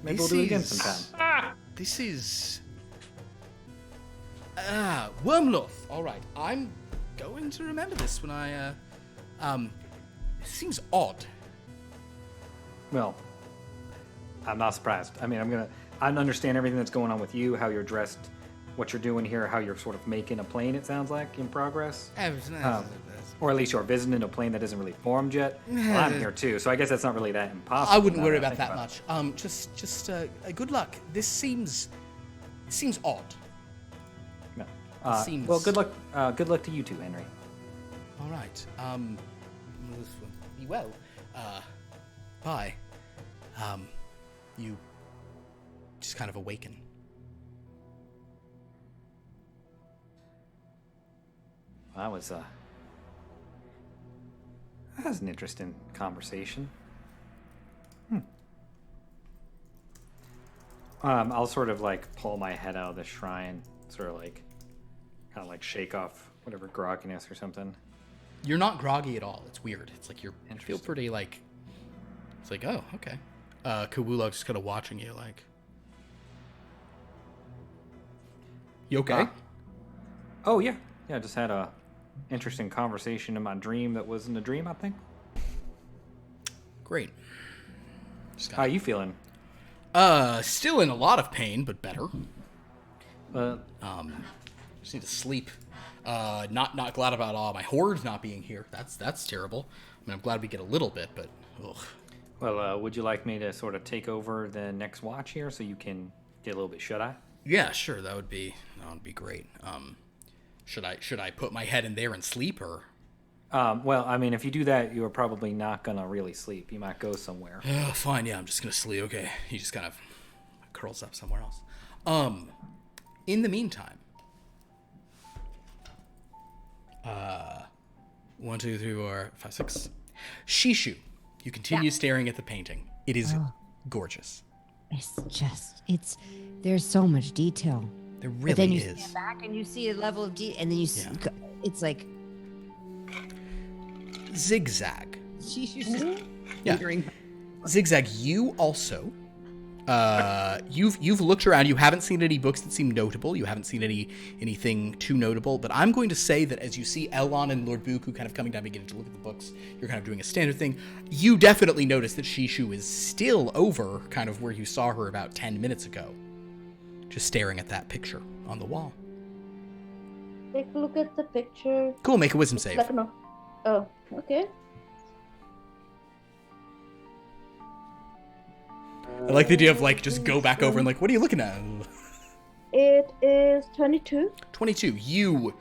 Maybe we'll do it again sometime. This is Wyrmloth. All right, I'm going to remember this when I. It seems odd. Well, I'm not surprised. I mean, I understand everything that's going on with you, how you're dressed, what you're doing here, how you're sort of making a plane. It sounds like in progress. Or at least you're visiting a plane that isn't really formed yet. Well, I'm here too, so I guess that's not really that impossible. I wouldn't worry about that much. Just good luck. This seems odd. No. Seems- Well, good luck. Good luck to you too, Henry. All right. Be well. Bye. You just kind of awaken. That was an interesting conversation. I'll sort of like pull my head out of the shrine, sort of like, kind of like shake off whatever grogginess or something. You're not groggy at all. It's weird. It's like you feel Interesting. pretty like. It's like, oh, okay. Kawula just kind of watching you, like. You okay? Oh yeah, I just had a interesting conversation in my dream that wasn't a dream, I think. Great. How you feeling? Still in a lot of pain, but better. Just need to sleep. Not glad about my horde not being here. That's terrible. I mean, I'm glad we get a little bit, but ugh. Well, would you like me to sort of take over the next watch here so you can get a little bit shut-eye? Yeah, sure. That would be great. Should I put my head in there and sleep, or? Well, I mean, if you do that, you're probably not gonna really sleep. You might go somewhere. Fine. Yeah, I'm just gonna sleep. Okay. He just kind of curls up somewhere else. In the meantime, 1, 2, 3, 4, 5, 6. Shishu, you continue staring at the painting. It is gorgeous. There's so much detail. There But really then you is. stand back and you see a level of detail, and then it's like XigXag. she's Yeah. XigXag, you also, you've looked around. You haven't seen any books that seem notable. You haven't seen anything too notable. But I'm going to say that as you see Elon and Lord Buku kind of coming down, beginning to look at the books, you're kind of doing a standard thing. You definitely notice that Shishu is still over kind of where you saw her about 10 minutes ago, just staring at that picture on the wall. Take a look at the picture. Cool. Make a wisdom save. Like no. Oh, okay. I like the idea of like just go back over and like, what are you looking at? It is 22. 22. You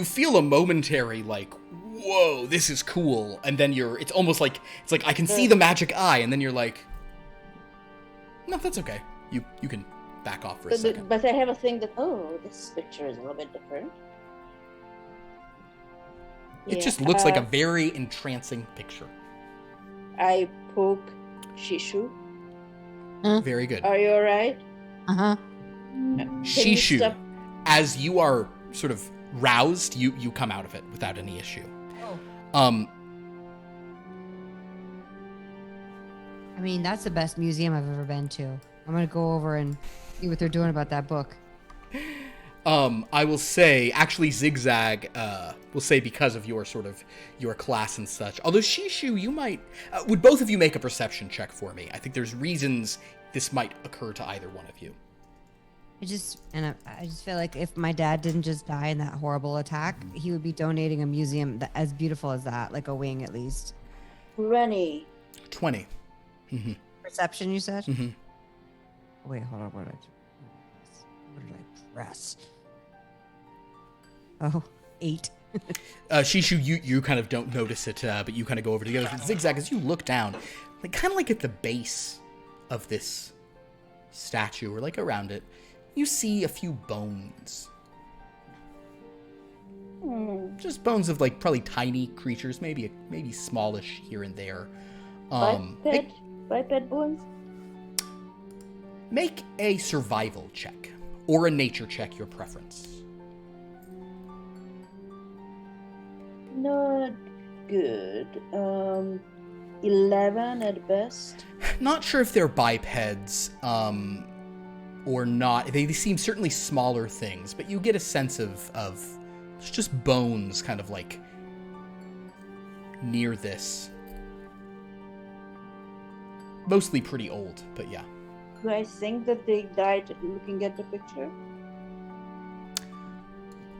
feel a momentary like, whoa, this is cool, and then it's almost like I can see the magic eye, and then you're like, no, that's okay. You can back off for a second. But I have a thing that this picture is a little bit different. It just looks like a very entrancing picture. I poke Shishu. Very good. Are you alright? Shishu, as you are sort of roused, you come out of it without any issue. I mean, that's the best museum I've ever been to. I'm gonna go over and see what they're doing about that book. I will say, actually, XigXag will say because of your sort of your class and such. Although Shishu, you might. Would both of you make a perception check for me? I think there's reasons this might occur to either one of you. I just feel like if my dad didn't just die in that horrible attack, he would be donating a museum as beautiful as that, like a wing at least. 20. 20. Perception, you said? Mm-hmm. Wait, hold on. What did I press? Oh, 8. Shishu, you kind of don't notice it, but you kind of go over to the other XigXag as you look down, like kind of like at the base of this statue, or like around it, you see a few bones. Just bones of like probably tiny creatures, maybe smallish here and there. Biped bones? Make a survival check or a nature check, your preference. Not good. 11 at best. Not sure if they're bipeds or not. They seem certainly smaller things, but you get a sense of it's just bones kind of like near this. Mostly pretty old, but yeah. Do I think that they died looking at the picture?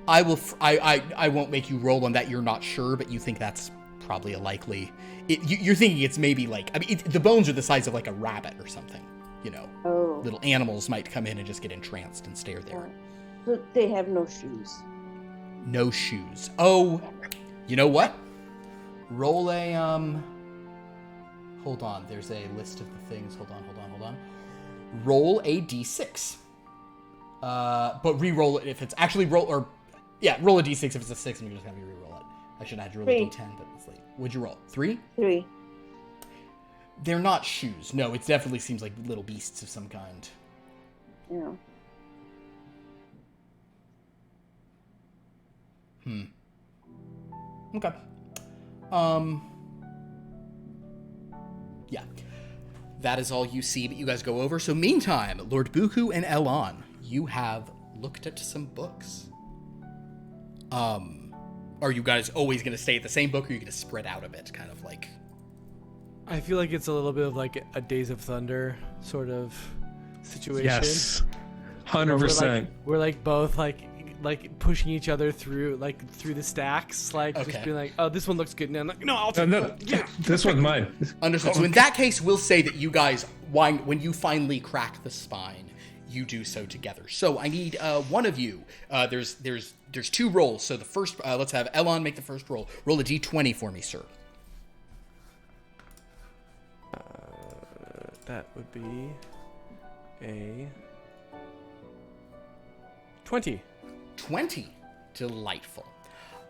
I will. I won't make you roll on that. You're not sure, but you think that's probably a likely. You're thinking it's maybe like. I mean, the bones are the size of like a rabbit or something. You know, Oh. little animals might come in and just get entranced and stare there. So they have no shoes. No shoes. Oh, you know what? Roll a Hold on. There's a list of the things. Hold on. Roll a d6. But re-roll it if it's actually roll a d6 if it's a 6 and you're just gonna re-roll it. I should have had to roll a 3. d10, but it's late. What'd you roll? 3? 3. They're not shoes. No, it definitely seems like little beasts of some kind. Yeah. Okay. Yeah. That is all you see, but you guys go over. So meantime, Lord Buku and Elon, you have looked at some books. Are you guys always going to stay at the same book, or are you going to spread out a bit, kind of like... I feel like it's a little bit of like a Days of Thunder sort of situation. Yes, Where 100%. We're like both like pushing each other through the stacks, like Okay. just being like, oh, this one looks good. And I'm like, no, I'll Oh, take no, that. Yeah. this one's mine. Understood. So in that case, we'll say that you guys, when you finally crack the spine, you do so together. So I need one of you. There's 2 rolls. So the first, let's have Elon make the first roll. Roll a d20 for me, sir. That would be a 20. 20. Delightful.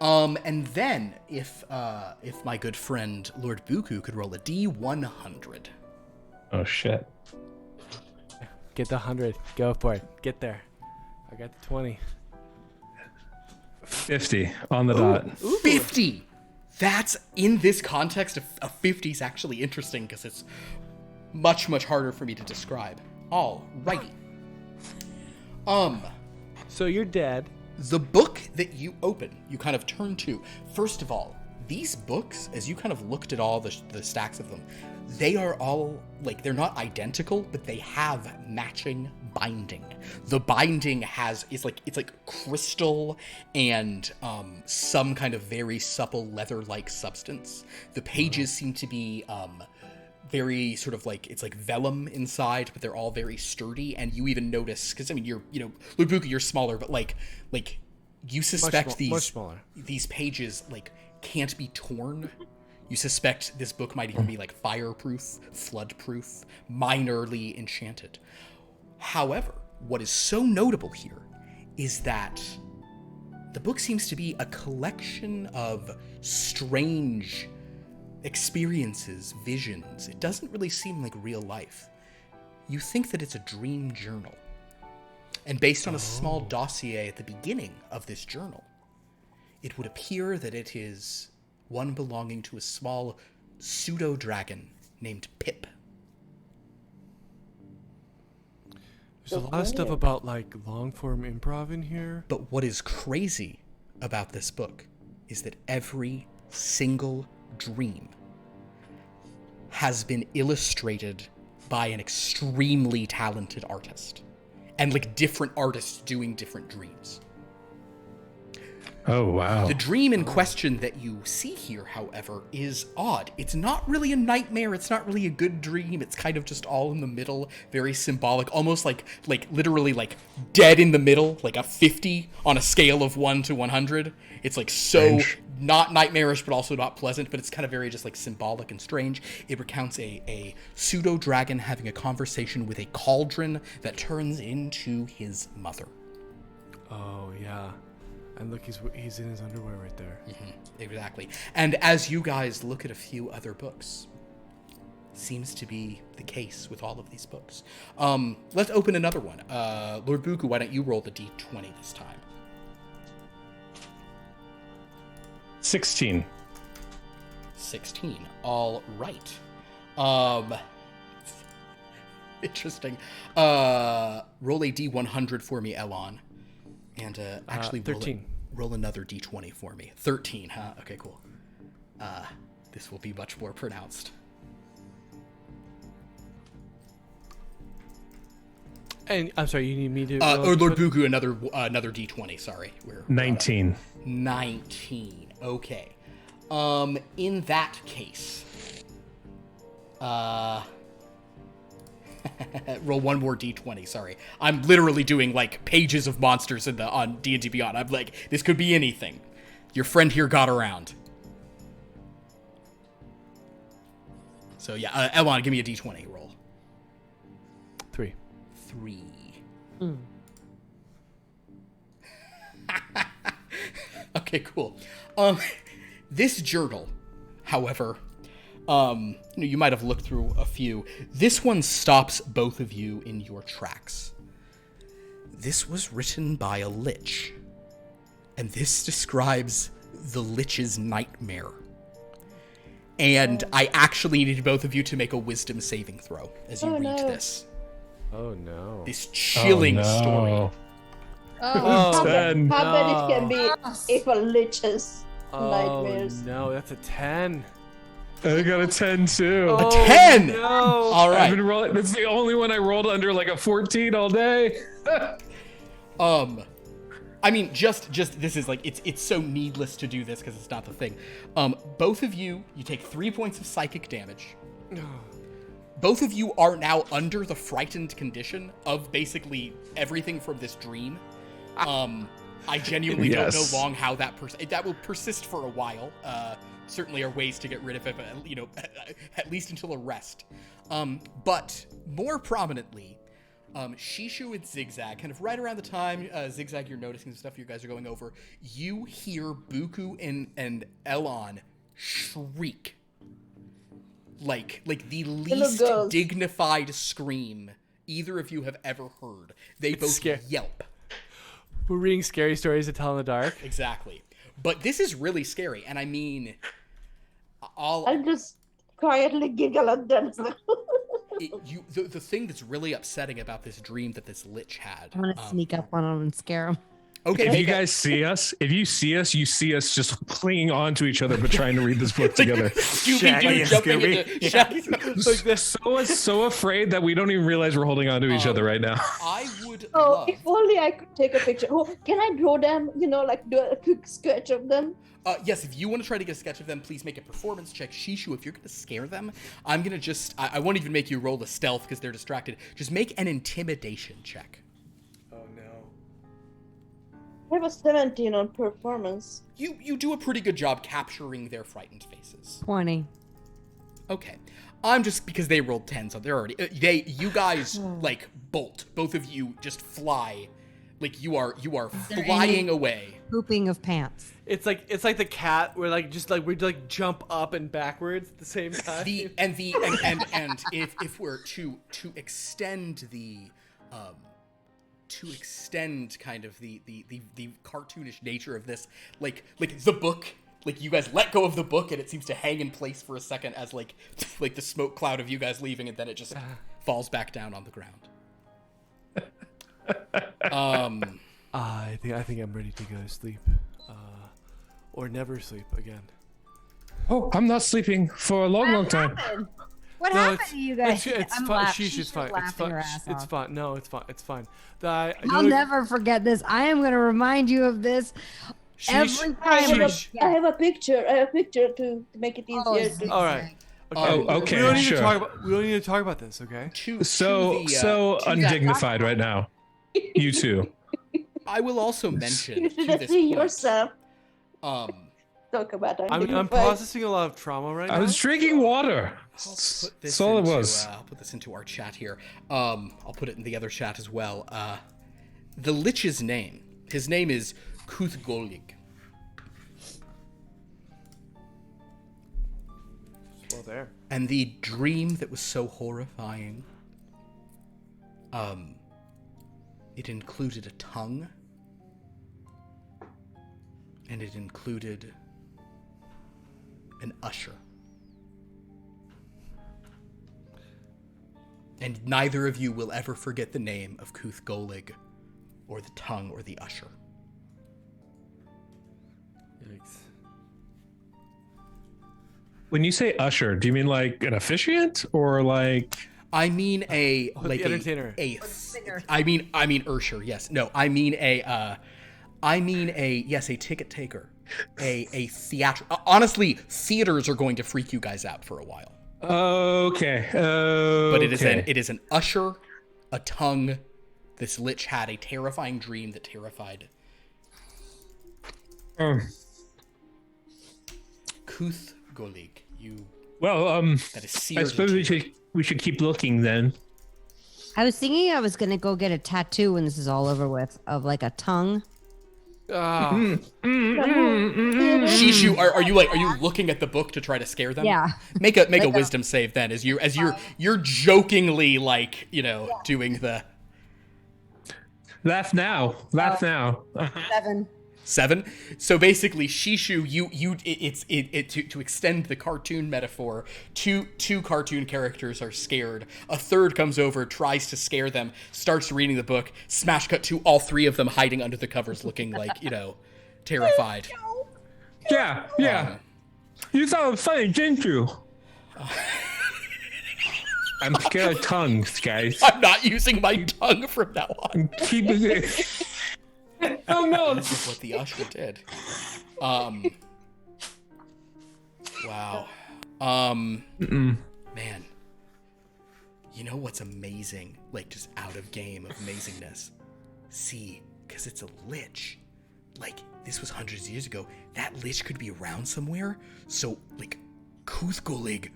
And then if my good friend Lord Buku could roll a d100. Oh shit. Get the 100. Go for it. Get there. I got the 20. 50 on the dot. 50. That's, in this context, a 50 is actually interesting because it's much harder for me to describe. Alrighty. So you're dead. The book that you open, you kind of turn to. First of all, these books, as you kind of looked at all the stacks of them, they are all, like, they're not identical, but they have matching binding. The binding it's like crystal and some kind of very supple leather-like substance. The pages seem to be very sort of like, it's like vellum inside, but they're all very sturdy. And you even notice, because I mean, Lubuka, you're smaller, but like you suspect much smaller. these pages like can't be torn. You suspect this book might even be like fireproof, floodproof, minorly enchanted. However, what is so notable here is that the book seems to be a collection of strange experiences, visions. It doesn't really seem like real life. You think that it's a dream journal. And based on a small dossier at the beginning of this journal, it would appear that it is one belonging to a small pseudo-dragon named Pip. There's a lot of stuff about like long form improv in here. But what is crazy about this book is that every single dream has been illustrated by an extremely talented artist. And like different artists doing different dreams. Oh, wow. The dream in question that you see here, however, is odd. It's not really a nightmare. It's not really a good dream. It's kind of just all in the middle, very symbolic, almost like literally like dead in the middle, like a 50 on a scale of 1 to 100. It's like so Strange. not nightmarish, but also not pleasant, but it's kind of very just like symbolic and strange. It recounts a pseudo dragon having a conversation with a cauldron that turns into his mother. Oh yeah, and look, he's in his underwear right there. Exactly. And as you guys look at a few other books, seems to be the case with all of these books. Let's open another one. Lord Buku, why don't you roll the d20 this time? 16. 16. All right. Interesting. Roll a d100 for me, Elon. And actually 13. Roll another d20 for me. 13, huh? Okay, cool. This will be much more pronounced. And I'm sorry, you need me to. Or Lord Buku, another d20. Sorry, we're 19. 19. Okay. In that case, roll one more d20. Sorry, I'm literally doing like pages of monsters on D&D Beyond. I'm like, this could be anything. Your friend here got around. So yeah, Elon, give me a d20 roll. 3. 3. Okay, cool. This journal, however, you might have looked through a few. This one stops both of you in your tracks. This was written by a lich, and this describes the lich's nightmare. And I actually need both of you to make a wisdom saving throw as you read this. Oh no. This chilling story. How bad 10. it can be if a lich's nightmares. Oh no, that's a 10. I got a 10 too. Oh, 10! No. All I've right. been rolling. That's the only one I rolled under like a 14 all day. I mean, just this is like it's so needless to do this because it's not the thing. Both of you take 3 points of psychic damage. Both of you are now under the frightened condition of basically everything from this dream. I genuinely don't know long how that will persist for a while. Certainly are ways to get rid of it, but, at least until a rest. But more prominently, Shishu and XigXag, kind of right around the time XigXag, you're noticing the stuff you guys are going over, you hear Buku and Elon shriek. Like the least dignified scream either of you have ever heard. They both yelp. We're reading scary stories to tell in the dark. Exactly. But this is really scary, and I mean, I'll just quietly giggle at them. The thing that's really upsetting about this dream that this lich had. I want to sneak up on them and scare them. Okay, If you guys see us, you see us just clinging on to each other, but trying to read this book together. Scooby-Doo jumping into Shaggy. Like this, so afraid that we don't even realize we're holding on to each other right now. I would Oh, love... if only I could take a picture. Oh, can I draw them? Like do a quick sketch of them? Yes, if you want to try to get a sketch of them, please make a performance check. Shishu, if you're going to scare them, I'm going to just... I won't even make you roll a stealth because they're distracted. Just make an intimidation check. Oh no. I have a 17 on performance. You do a pretty good job capturing their frightened faces. 20. Okay. I'm just... Because they rolled 10, so they're already... You guys, like, bolt. Both of you just fly. Like, you are flying away. Pooping of pants. It's like the cat where we jump up and backwards at the same time. And if we're to extend kind of the cartoonish nature of this, like the book, like you guys let go of the book and it seems to hang in place for a second as like the smoke cloud of you guys leaving, and then it just falls back down on the ground. I think I'm ready to go to sleep, or never sleep again. Oh, I'm not sleeping for a long time. What happened to you guys? It's I'm fine. laughing. It's fine. It's fine. It's fine. No, it's fine. It's fine. I'll never forget this. I am going to remind you of this Every I time. have, I have a picture. I have a picture to make it Oh, easier it's to. All right. okay, We don't need sure. to talk about. We don't need to talk about this, okay? So to that- undignified right now. You two. I will also mention You to should this see point, yourself. um, Talk about I'm undignified. processing a lot of trauma right now. I was drinking water. I'll That's put this all it into, was. I'll put this into our chat here. I'll put it in the other chat as well. The Lich's name. His name is Kuthgolig. Well, there. And the dream that was so horrifying, it included a tongue, and it included an usher. And neither of you will ever forget the name of Kuthgolig, or the tongue, or the usher. Yikes. When you say usher, do you mean like an officiant or like? I mean a the entertainer. I mean Ursher. Yes. No. I mean a ticket taker. A theater. Honestly, theaters are going to freak you guys out for a while. Okay. But it is an usher, a tongue. This lich had a terrifying dream that terrified Kuthgolig. That is seared I suppose into we should keep looking then. I was thinking I was gonna go get a tattoo when this is all over with of like a tongue. Shishu, are you looking at the book to try to scare them? Yeah. Make a wisdom save then, as you're jokingly doing the Laugh now. Laugh now. 7. So basically, Shishu, to extend the cartoon metaphor, two cartoon characters are scared. A third comes over, tries to scare them, starts reading the book. Smash cut to all three of them hiding under the covers, looking like terrified. Yeah. You thought it was funny, didn't you? I'm scared of tongues, guys. I'm not using my tongue from now on. Keeping it. Oh no! This is what the usher did. Wow. Man. You know what's amazing? Like, just out of game of amazingness? See, because it's a lich. Like, this was hundreds of years ago. That lich could be around somewhere. So, like, Kuthgolig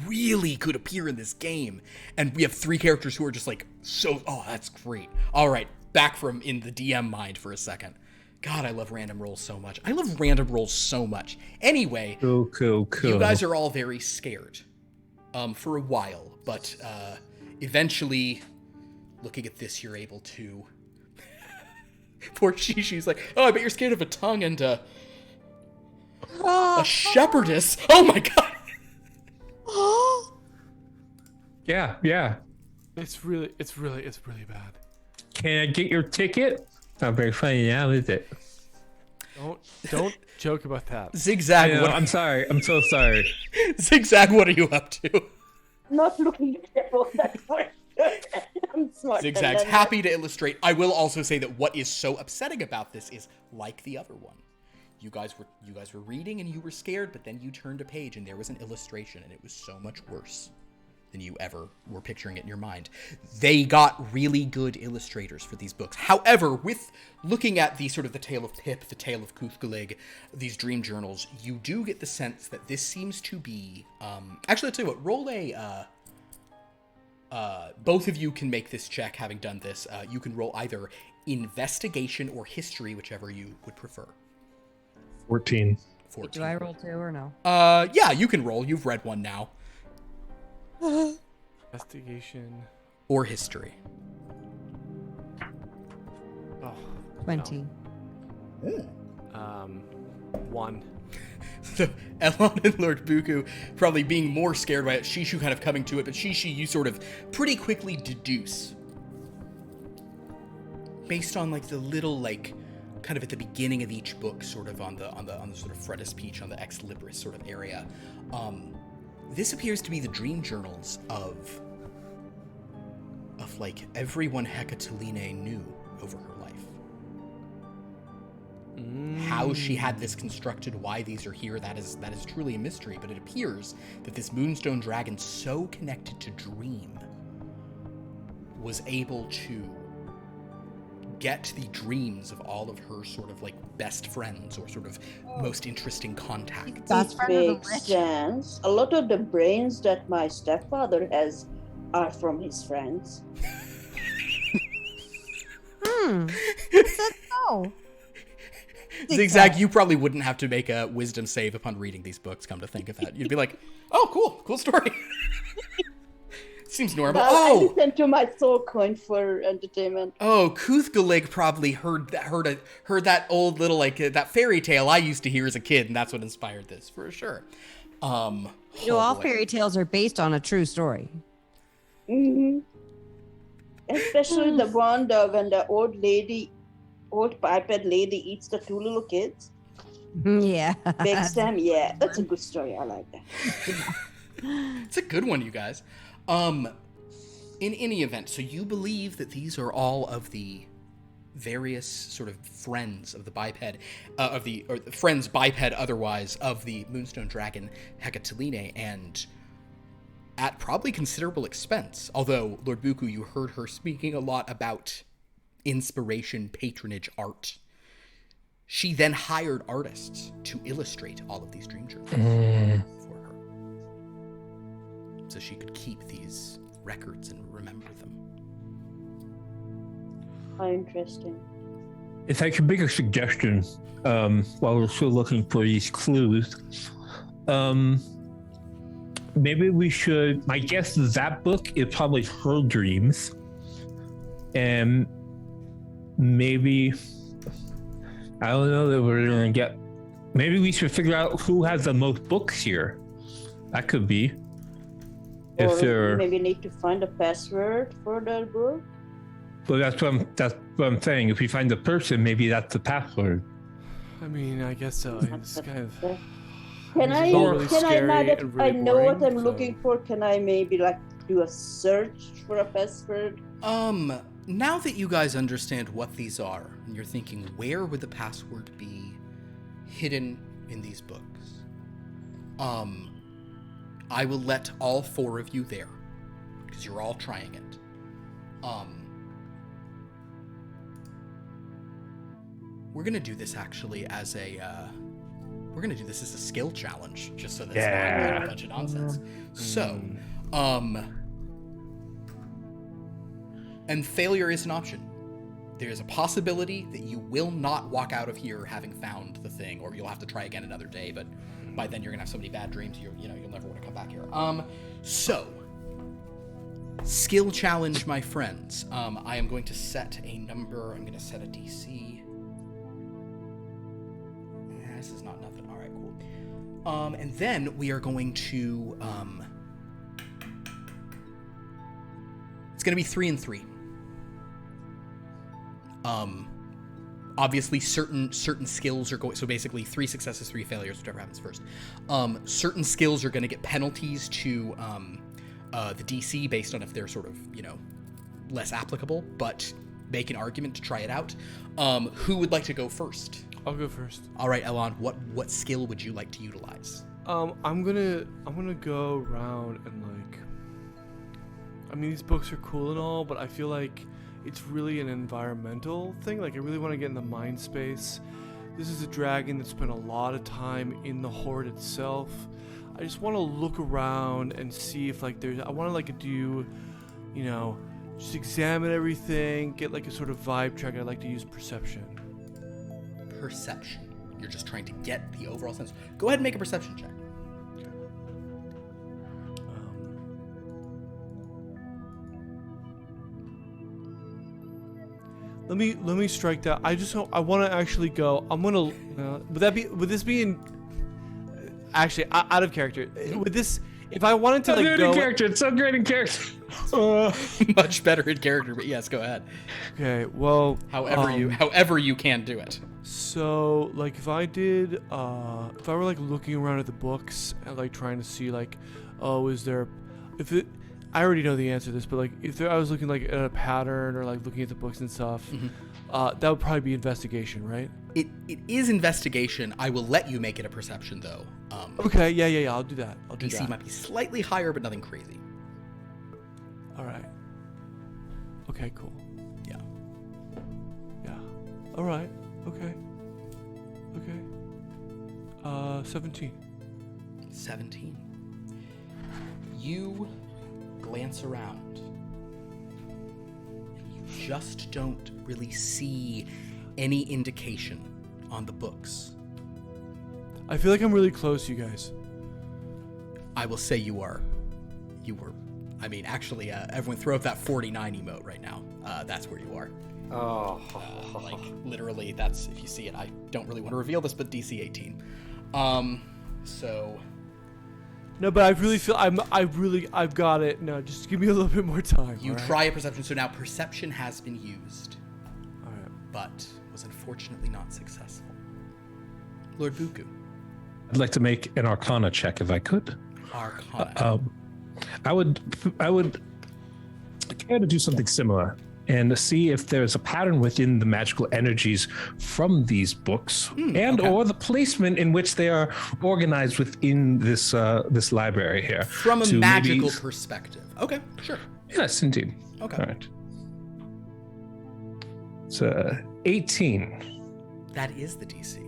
really could appear in this game. And we have 3 characters who are just like, that's great. All right. Back from in the DM mind for a second. God, I love random rolls so much. Anyway, Cool. you guys are all very scared for a while, but eventually, looking at this, you're able to... Poor Shishi's like, I bet you're scared of a tongue and a shepherdess. Oh my god! Yeah. It's really bad. Can I get your ticket? Not very funny now, is it? Don't joke about that. XigXag, I'm sorry. I'm so sorry. XigXag, what are you up to? Not looking careful. That's for sure. I'm smart. XigXag's happy to illustrate. I will also say that what is so upsetting about this is like the other one. You guys were reading and you were scared, but then you turned a page and there was an illustration and it was so much worse than you ever were picturing it in your mind. They got really good illustrators for these books. However, with looking at the sort of the tale of Pip, the tale of Kuthgolig, these dream journals, you do get the sense that this seems to be... Actually, I'll tell you what, roll a... both of you can make this check having done this. You can roll either investigation or history, whichever you would prefer. 14. Do I roll 2 or no? Yeah, you can roll. You've read one now. Investigation. Or history. Oh, 20. no. 1. So Elon and Lord Buku probably being more scared by it, Shishu kind of coming to it, but Shishu, you sort of pretty quickly deduce, based on like the little like kind of at the beginning of each book, sort of on the sort of frontispiece on the ex libris sort of area. This appears to be the dream journals of like everyone Hecatoline knew over her life. How she had this constructed, why these are here, that is truly a mystery. But it appears that this Moonstone Dragon, so connected to Dream, was able to get the dreams of all of her sort of like best friends or sort of most interesting contacts. Best friend of the Makes rich. sense. A lot of the brains that my stepfather has are from his friends. Is that so? XigXag, you probably wouldn't have to make a wisdom save upon reading these books, come to think of that. You'd be like, oh, cool story. Seems normal. Well, I listen to my soul coin for entertainment. Oh, Kuthgalig probably heard that old little, like, that fairy tale I used to hear as a kid, and that's what inspired this, for sure. All boy. fairy tales are based on a true story. Mm-hmm. Especially the one when the old piped lady eats the two little kids. Yeah. Bakes them. Yeah, that's a good story. I like that. It's a good one, you guys. In any event, so you believe that these are all of the various sort of friends of the biped, or friends biped otherwise of the Moonstone Dragon Hecatoline, and at probably considerable expense. Although, Lord Buku, you heard her speaking a lot about inspiration, patronage, art. She then hired artists to illustrate all of these dream journals for her, so she could keep these records and remember them. How interesting. If I could make a suggestion, while we're still looking for these clues, maybe we should. My guess is that book is probably her dreams, and maybe I don't know that we're gonna get. Maybe we should figure out who has the most books here. That could be. If Or there, maybe need to find a password for the book. but that's what I'm saying. If we find the person, maybe that's the password. I mean, I guess so. It's kind of. Can This I? is all really Can I? scary Now that and really I know what boring, I'm so- looking for, can I maybe like do a search for a password? Now that you guys understand what these are, and you're thinking, where would the password be hidden in these books? I will let all four of you there, because you're all trying it. We're gonna do this actually as a, skill challenge, just so that it's not a bunch of nonsense. So, and failure is an option. There is a possibility that you will not walk out of here having found the thing, or you'll have to try again another day, but by then you're gonna have so many bad dreams you'll never want to come back here. So skill challenge, my friends. I am going to set a number. I'm gonna set a DC. This is not nothing. All right, cool. And then we are going to it's gonna be 3 and 3. Obviously certain skills are going, so basically 3 successes, 3 failures, whichever happens first. Certain skills are going to get penalties to the DC based on if they're sort of, less applicable, but make an argument to try it out. Who would like to go first? I'll go first. All right, Elon, what skill would you like to utilize? I'm gonna go around and like. I mean, these books are cool and all, but I feel like it's really an environmental thing. Like, I really want to get in the mind space. This is a dragon that spent a lot of time in the horde itself. I just want to look around and see if like I want to like do, just examine everything, get like a sort of vibe check. I like to use perception. Perception. You're just trying to get the overall sense. Go ahead and make a perception check. Let me strike that. I want to actually go. I'm gonna. Would this be in? Actually, out of character. Would this? If I wanted to like go. It's so great in character. Much better in character, but yes, go ahead. Okay. Well. However you can do it. So like if I did, if I were like looking around at the books and like trying to see like, oh, is there, if it. I already know the answer to this, but like if I was looking like at a pattern or like looking at the books and stuff, that would probably be investigation, right? It is investigation. I will let you make it a perception though. Okay, yeah. I'll do that. I'll do DC that. might be slightly higher, but nothing crazy. All right. Okay, cool. Yeah. Yeah. All right. Okay. 17. 17. You glance around. You just don't really see any indication on the books. I feel like I'm really close, you guys. I will say you were. I mean, actually, everyone throw up that 49 emote right now. That's where you are. Oh. Like, literally, that's, if you see it, I don't really want to reveal this, but DC 18. So... No, but I really feel I've got it. No, just give me a little bit more time. You all right? try a perception, so now perception has been used, All right. but was unfortunately not successful. Lord Buku. I'd like to make an Arcana check if I could. Arcana. I would care to do something similar and see if there's a pattern within the magical energies from these books or the placement in which they are organized within this this library here. From a to magical perspective. Okay, sure. Yes, indeed. Okay. All right. It's 18. That is the DC.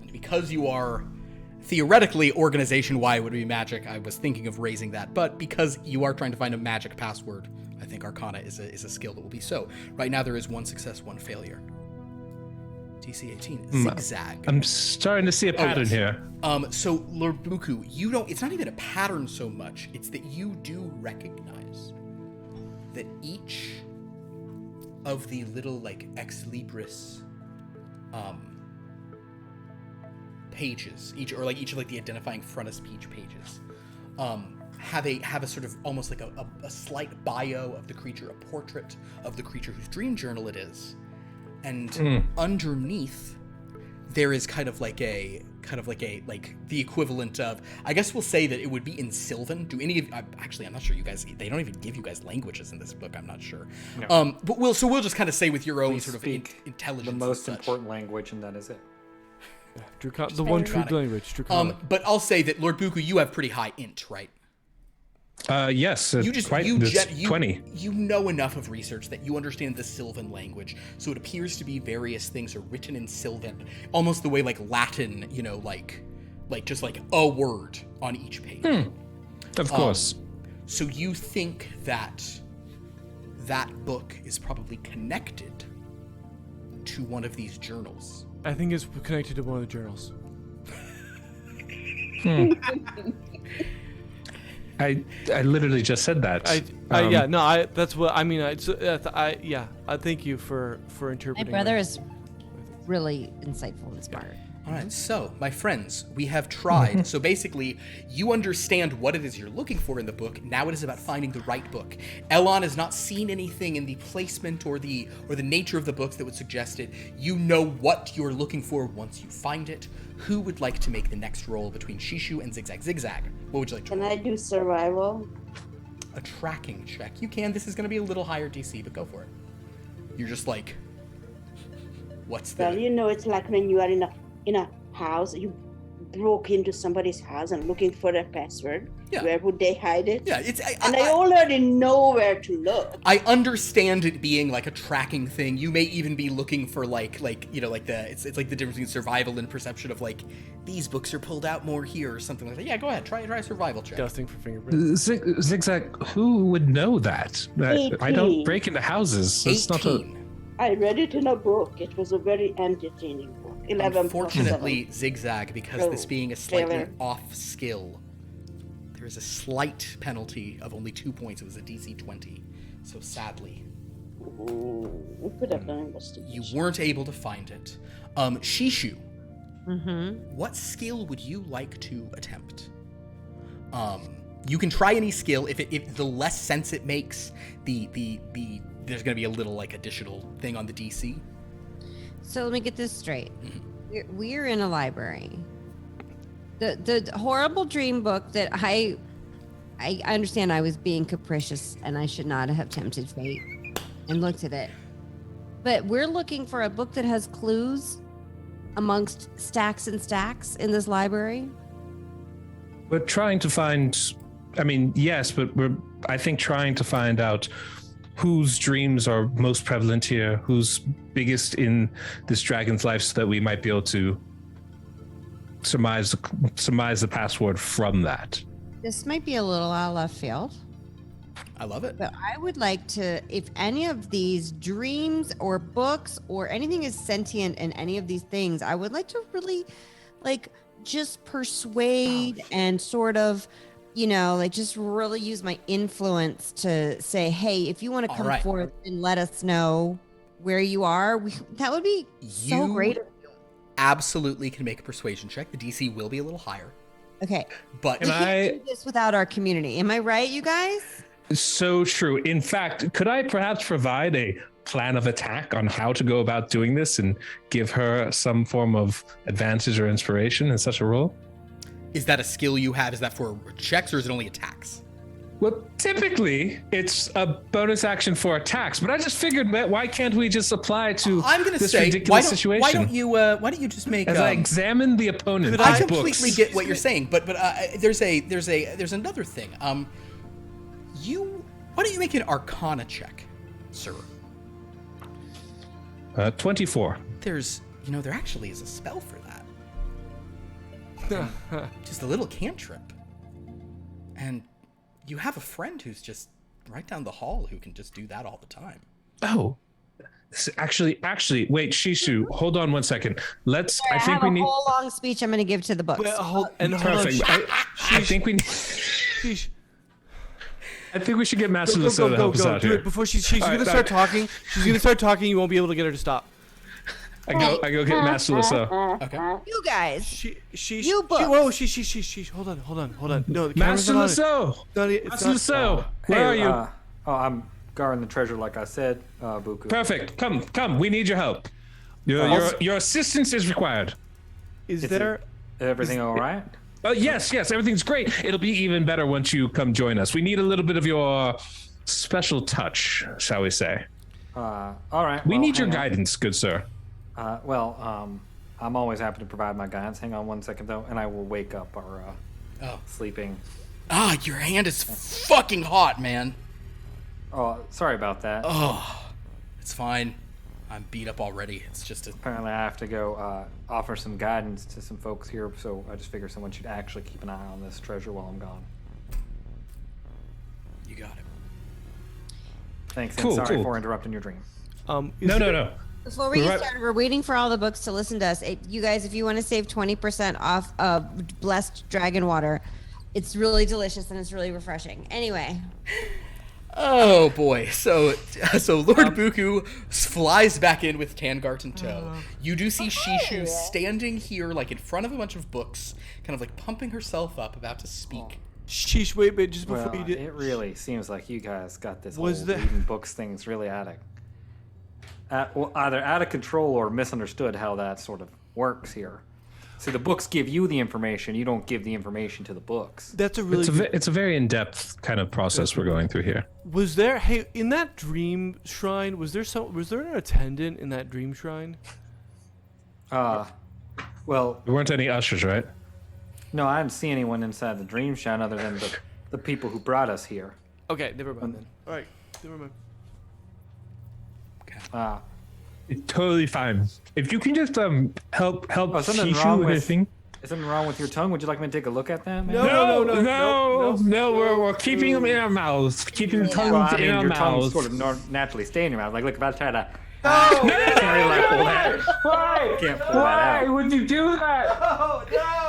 And because you are theoretically organization-wide would be magic, I was thinking of raising that, but because you are trying to find a magic password, I think Arcana is a skill that will be so. Right now there is 1 success, 1 failure. DC 18. XigXag. I'm starting to see a pattern here. So Lord Buku, you don't, it's not even a pattern so much, it's that you do recognize that each of the little like ex libris pages, each of the identifying frontispiece pages, have a sort of almost like a slight bio of the creature, a portrait of the creature whose dream journal it is, and underneath there is kind of like the equivalent of, I guess we'll say that it would be in Sylvan. Do any of actually, I'm not sure you guys, they don't even give you guys languages in this book, I'm not sure. No. But we'll just kind of say with your own We sort of speak intelligence, the most and such. important language, and that is it. The one true Draconic. language. Draconic. But I'll say that Lord Buku, you have pretty high int, right? Yes, You just quite you, this you 20. You know enough of research that you understand the Sylvan language, so it appears to be various things are written in Sylvan, almost the way like Latin, like just like a word on each page. Of course. So you think that book is probably connected to one of these journals. I think it's connected to one of the journals. I literally just said that. That's what I mean. I thank you for My interpreting. brother is really insightful and smart. All right, so my friends, we have tried. So basically, you understand what it is you're looking for in the book. Now it is about finding the right book. Elon has not seen anything in the placement or the nature of the books that would suggest it. You know what you're looking for once you find it. Who would like to make the next roll between Shishu and XigXag? What would you like to Can roll? I do survival? A tracking check. You can. This is going to be a little higher DC, but go for it. You're just like, what's the... Well, it's like when you are in a house, you broke into somebody's house and looking for a password. Yeah. Where would they hide it? Yeah, it's... I already know where to look. I understand it being like a tracking thing. You may even be looking for it's like the difference between survival and perception of like these books are pulled out more here or something like that. Yeah, go ahead, try a survival check. Dusting for fingerprints. XigXag, who would know that? I don't 18. break into houses. It's not a. 18. I read it in a book. It was a very entertaining book. 11 Unfortunately, XigXag, because this being a slightly failure. off skill, there is a slight penalty of only 2 points. It was a DC 20. So sadly, We could have done investigation. you weren't able to find it. Shishu, Mm-hmm. what skill would you like to attempt? You can try any skill. If the less sense it makes, the there's gonna be a little like additional thing on the DC. So let me get this straight. We're in a library. The horrible dream book that I I understand I was being capricious and I should not have tempted fate and looked at it. But we're looking for a book that has clues amongst stacks and stacks in this library. We're trying to find, I mean, yes, but we're, I think, trying to find out whose dreams are most prevalent here, who's biggest in this dragon's life, so that we might be able to surmise the password from that. This might be a little out of left field, I love it. but I would like to, if any of these dreams or books or anything is sentient in any of these things, I would like to really like just persuade and sort of, you know, like just really use my influence to say, hey, if you want to come forth and let us know where you are, that would be so great. Absolutely can make a persuasion check. The DC will be a little higher. Okay. But we can't do this without our community. Am I right, you guys? So true. In fact, could I perhaps provide a plan of attack on how to go about doing this and give her some form of advantage or inspiration in such a role? Is that a skill you have? Is that for checks or is it only attacks? Well, typically it's a bonus action for attacks, but I just figured, why can't we just apply to this ridiculous situation? Why don't you just make? As I examine the opponent, I completely get what you're saying, but there's another thing. Why don't you make an Arcana check, sir? 24. There actually is a spell for that. Just a little cantrip, and you have a friend who's just right down the hall who can just do that all the time. Oh, actually, wait, Shishu, hold on one second. I think we need a whole long speech I'm going to give to the books. Perfect. I think we. I think we should get Master Lasso to help us out do here. It before she's gonna start talking. She's gonna start talking. You won't be able to get her to stop. I go get Master Lasso. Okay. You guys. You books. Whoa, hold on. No, the camera's Master not Lasso. Master Lasso. Where are you? I'm guarding the treasure, like I said, Buku. Perfect. Come. We need your help. Your assistance is required. Is everything all right? Yes, everything's great. It'll be even better once you come join us. We need a little bit of your special touch, shall we say. All right. We need your guidance, good sir. I'm always happy to provide my guidance. Hang on one second, though, and I will wake up our sleeping. Your hand is fucking hot, man. Oh, sorry about that. Oh, it's fine. I'm beat up already. It's just Apparently I have to go offer some guidance to some folks here, so I just figure someone should actually keep an eye on this treasure while I'm gone. You got it. Thanks, and sorry for interrupting your dream. No. Before we get started, we're waiting for all the books to listen to us. You guys, if you want to save 20% off blessed dragon water, it's really delicious and it's really refreshing. Anyway. Oh boy! So Lord Buku flies back in with Tangart in tow. You do see Shishu standing here, like in front of a bunch of books, kind of like pumping herself up, about to speak. Sheesh, wait, just before you did. It really seems like you guys got this whole reading books thing's really either out of control or misunderstood how that sort of works here. See, the books give you the information. You don't give the information to the books. That's a really. It's a very in-depth kind of process we're going through here. Was there in that dream shrine? Was there an attendant in that dream shrine? Well, there weren't any ushers, right? No, I didn't see anyone inside the dream shrine other than the people who brought us here. Okay, never mind then. All right, never mind. It's totally fine. If you can just help Shishu with anything. Is something wrong with your tongue? Would you like me to take a look at that, man? No. We're keeping them in our mouths. Keeping the tongue in our your mouths. Tongue sort of naturally stay in your mouth. Like, look, if I try to. No! Why? Can't pull that out. Would you do that?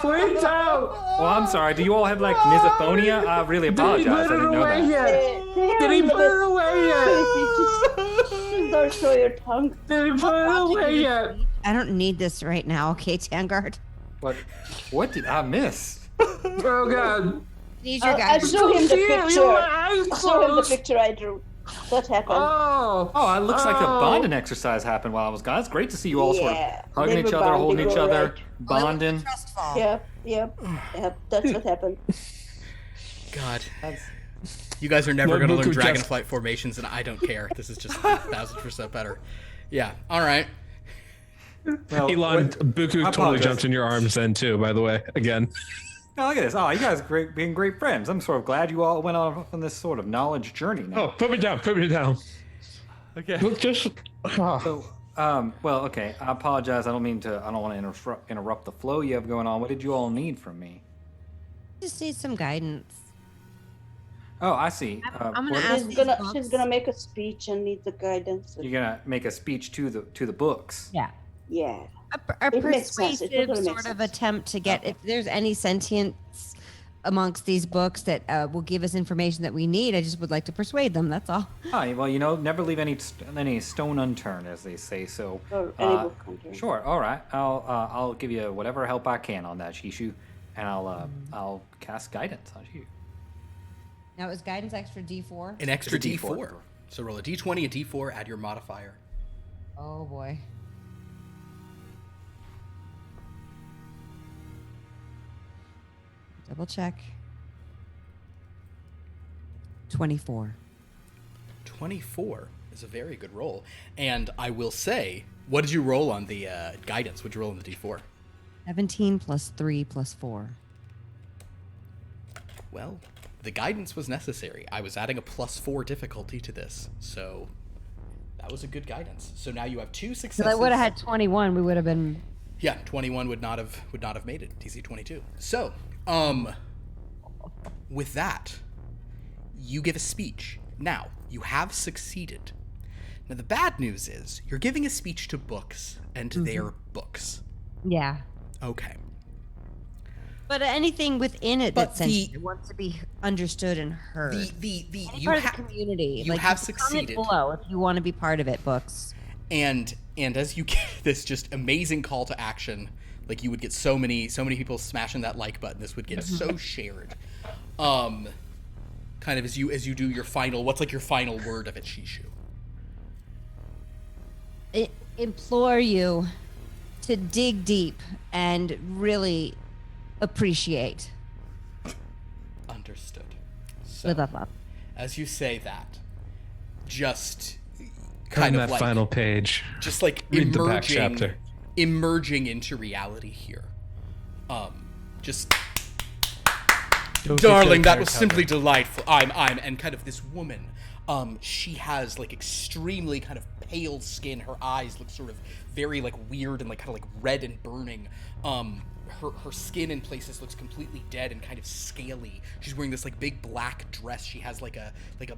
Please don't. Well, I'm sorry. Do you all have like misophonia? I really apologize. I didn't know that. Did he put it away yet? Don't show your tongue. Did he put it away yet? I don't need this right now, okay, Tangard? What did I miss? Oh God. Need your I'll guidance. show him the picture. I'll show him the picture I drew. That happened. Oh, it looks like a bonding exercise happened while I was gone. It's great to see you all sort of hugging each other, holding each other, bonding. Yep. That's what happened. God. That's, You guys are never Well, going to learn Buku just- dragonflight formations, and I don't care. This is just 1,000% better. Yeah. All right. well, Elon, what- Buku I totally apologize. jumped in your arms then too, by the way, again. Oh, look at this. Oh, you guys are being great friends. I'm sort of glad you all went off on this sort of knowledge journey now. Oh, put me down. Okay. Look, just... So, well, okay. I apologize. I don't want to interrupt the flow you have going on. What did you all need from me? Just need some guidance. Oh, I see. I'm gonna what- ask- She's gonna make a speech and need the guidance. You're gonna make a speech to the books. Yeah. Yeah. A It makes sense. It persuasive totally makes sort of sense. attempt to get, if there's any sentience amongst these books that will give us information that we need, I just would like to persuade them. That's all. Ah, well, never leave any stone unturned, as they say. So, Or any book content. sure. All right. I'll give you whatever help I can on that, Shishu, and I'll cast guidance on you. Now, is guidance extra D4? An extra It's a D4. D4. So roll a D20, a D4, add your modifier. Oh boy. Double check. 24. 24 is a very good roll. And I will say, what did you roll on the guidance? What did you roll on the D4? 17 plus 3 plus 4. Well, the guidance was necessary. I was adding a +4 difficulty to this, so that was a good guidance. So now you have 2 successes. If I would have had 21, we would have been. Yeah, 21 would not have made it. DC 22. So, with that, you give a speech. Now, you have succeeded. Now, the bad news is you're giving a speech to books and to their books. Yeah. Okay. But anything within it But that's sensitive wants to be understood and heard. The Any you part of have the community. you like, have comment succeeded. below if you want to be part of it, books. And as you get this just amazing call to action, like you would get so many people smashing that like button, this would get so shared. Kind of as you do your final, what's like your final word of it, Shishu? I implore you to dig deep and really appreciate. Understood. So, Live up. as you say that, just Turn kind of that like final page. just like Read the back chapter. emerging into reality here. Just Don't get darling, to that the was cover. simply delightful. I'm and kind of this woman. She has like extremely kind of pale skin. Her eyes look sort of very like weird and like kind of like red and burning. Her skin in places looks completely dead and kind of scaly. She's wearing this like big black dress. She has like a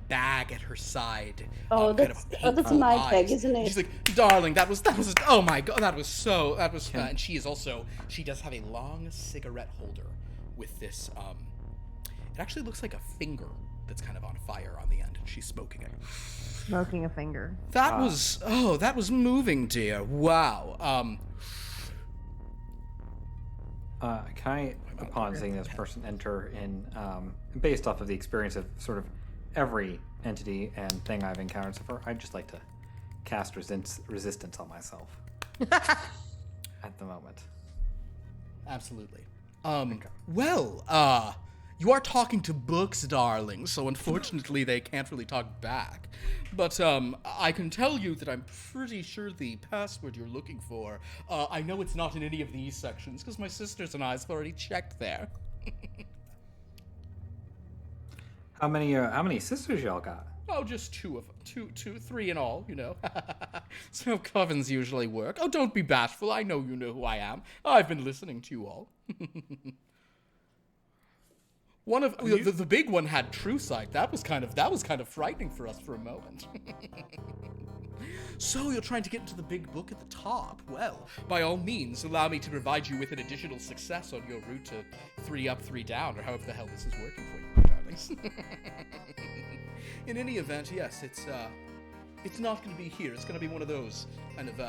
bag at her side. Oh, kind that's of that's painful my eyes. bag, isn't it? She's like, darling, that was oh my god, that was and she does have a long cigarette holder with this it actually looks like a finger that's kind of on fire on the end, and she's smoking it. Smoking a finger. That was moving, dear. Wow. Can I, upon seeing this person enter in, based off of the experience of sort of every entity and thing I've encountered so far, I'd just like to cast resistance on myself at the moment. Absolutely. Well, you are talking to books, darling, so unfortunately they can't really talk back. But, I can tell you that I'm pretty sure the password you're looking for, I know it's not in any of these sections, because my sisters and I have already checked there. How many sisters y'all got? Oh, just two of them. Three in all, you know. So covens usually work. Oh, don't be bashful. I know you know who I am. I've been listening to you all. One of the big one had true sight. That was kind of frightening for us for a moment. So you're trying to get into the big book at the top. Well, by all means, allow me to provide you with an additional success on your route to 3 up, 3 down, or however the hell this is working for you, my darlings. In any event, yes, it's not going to be here. It's going to be one of those kind of,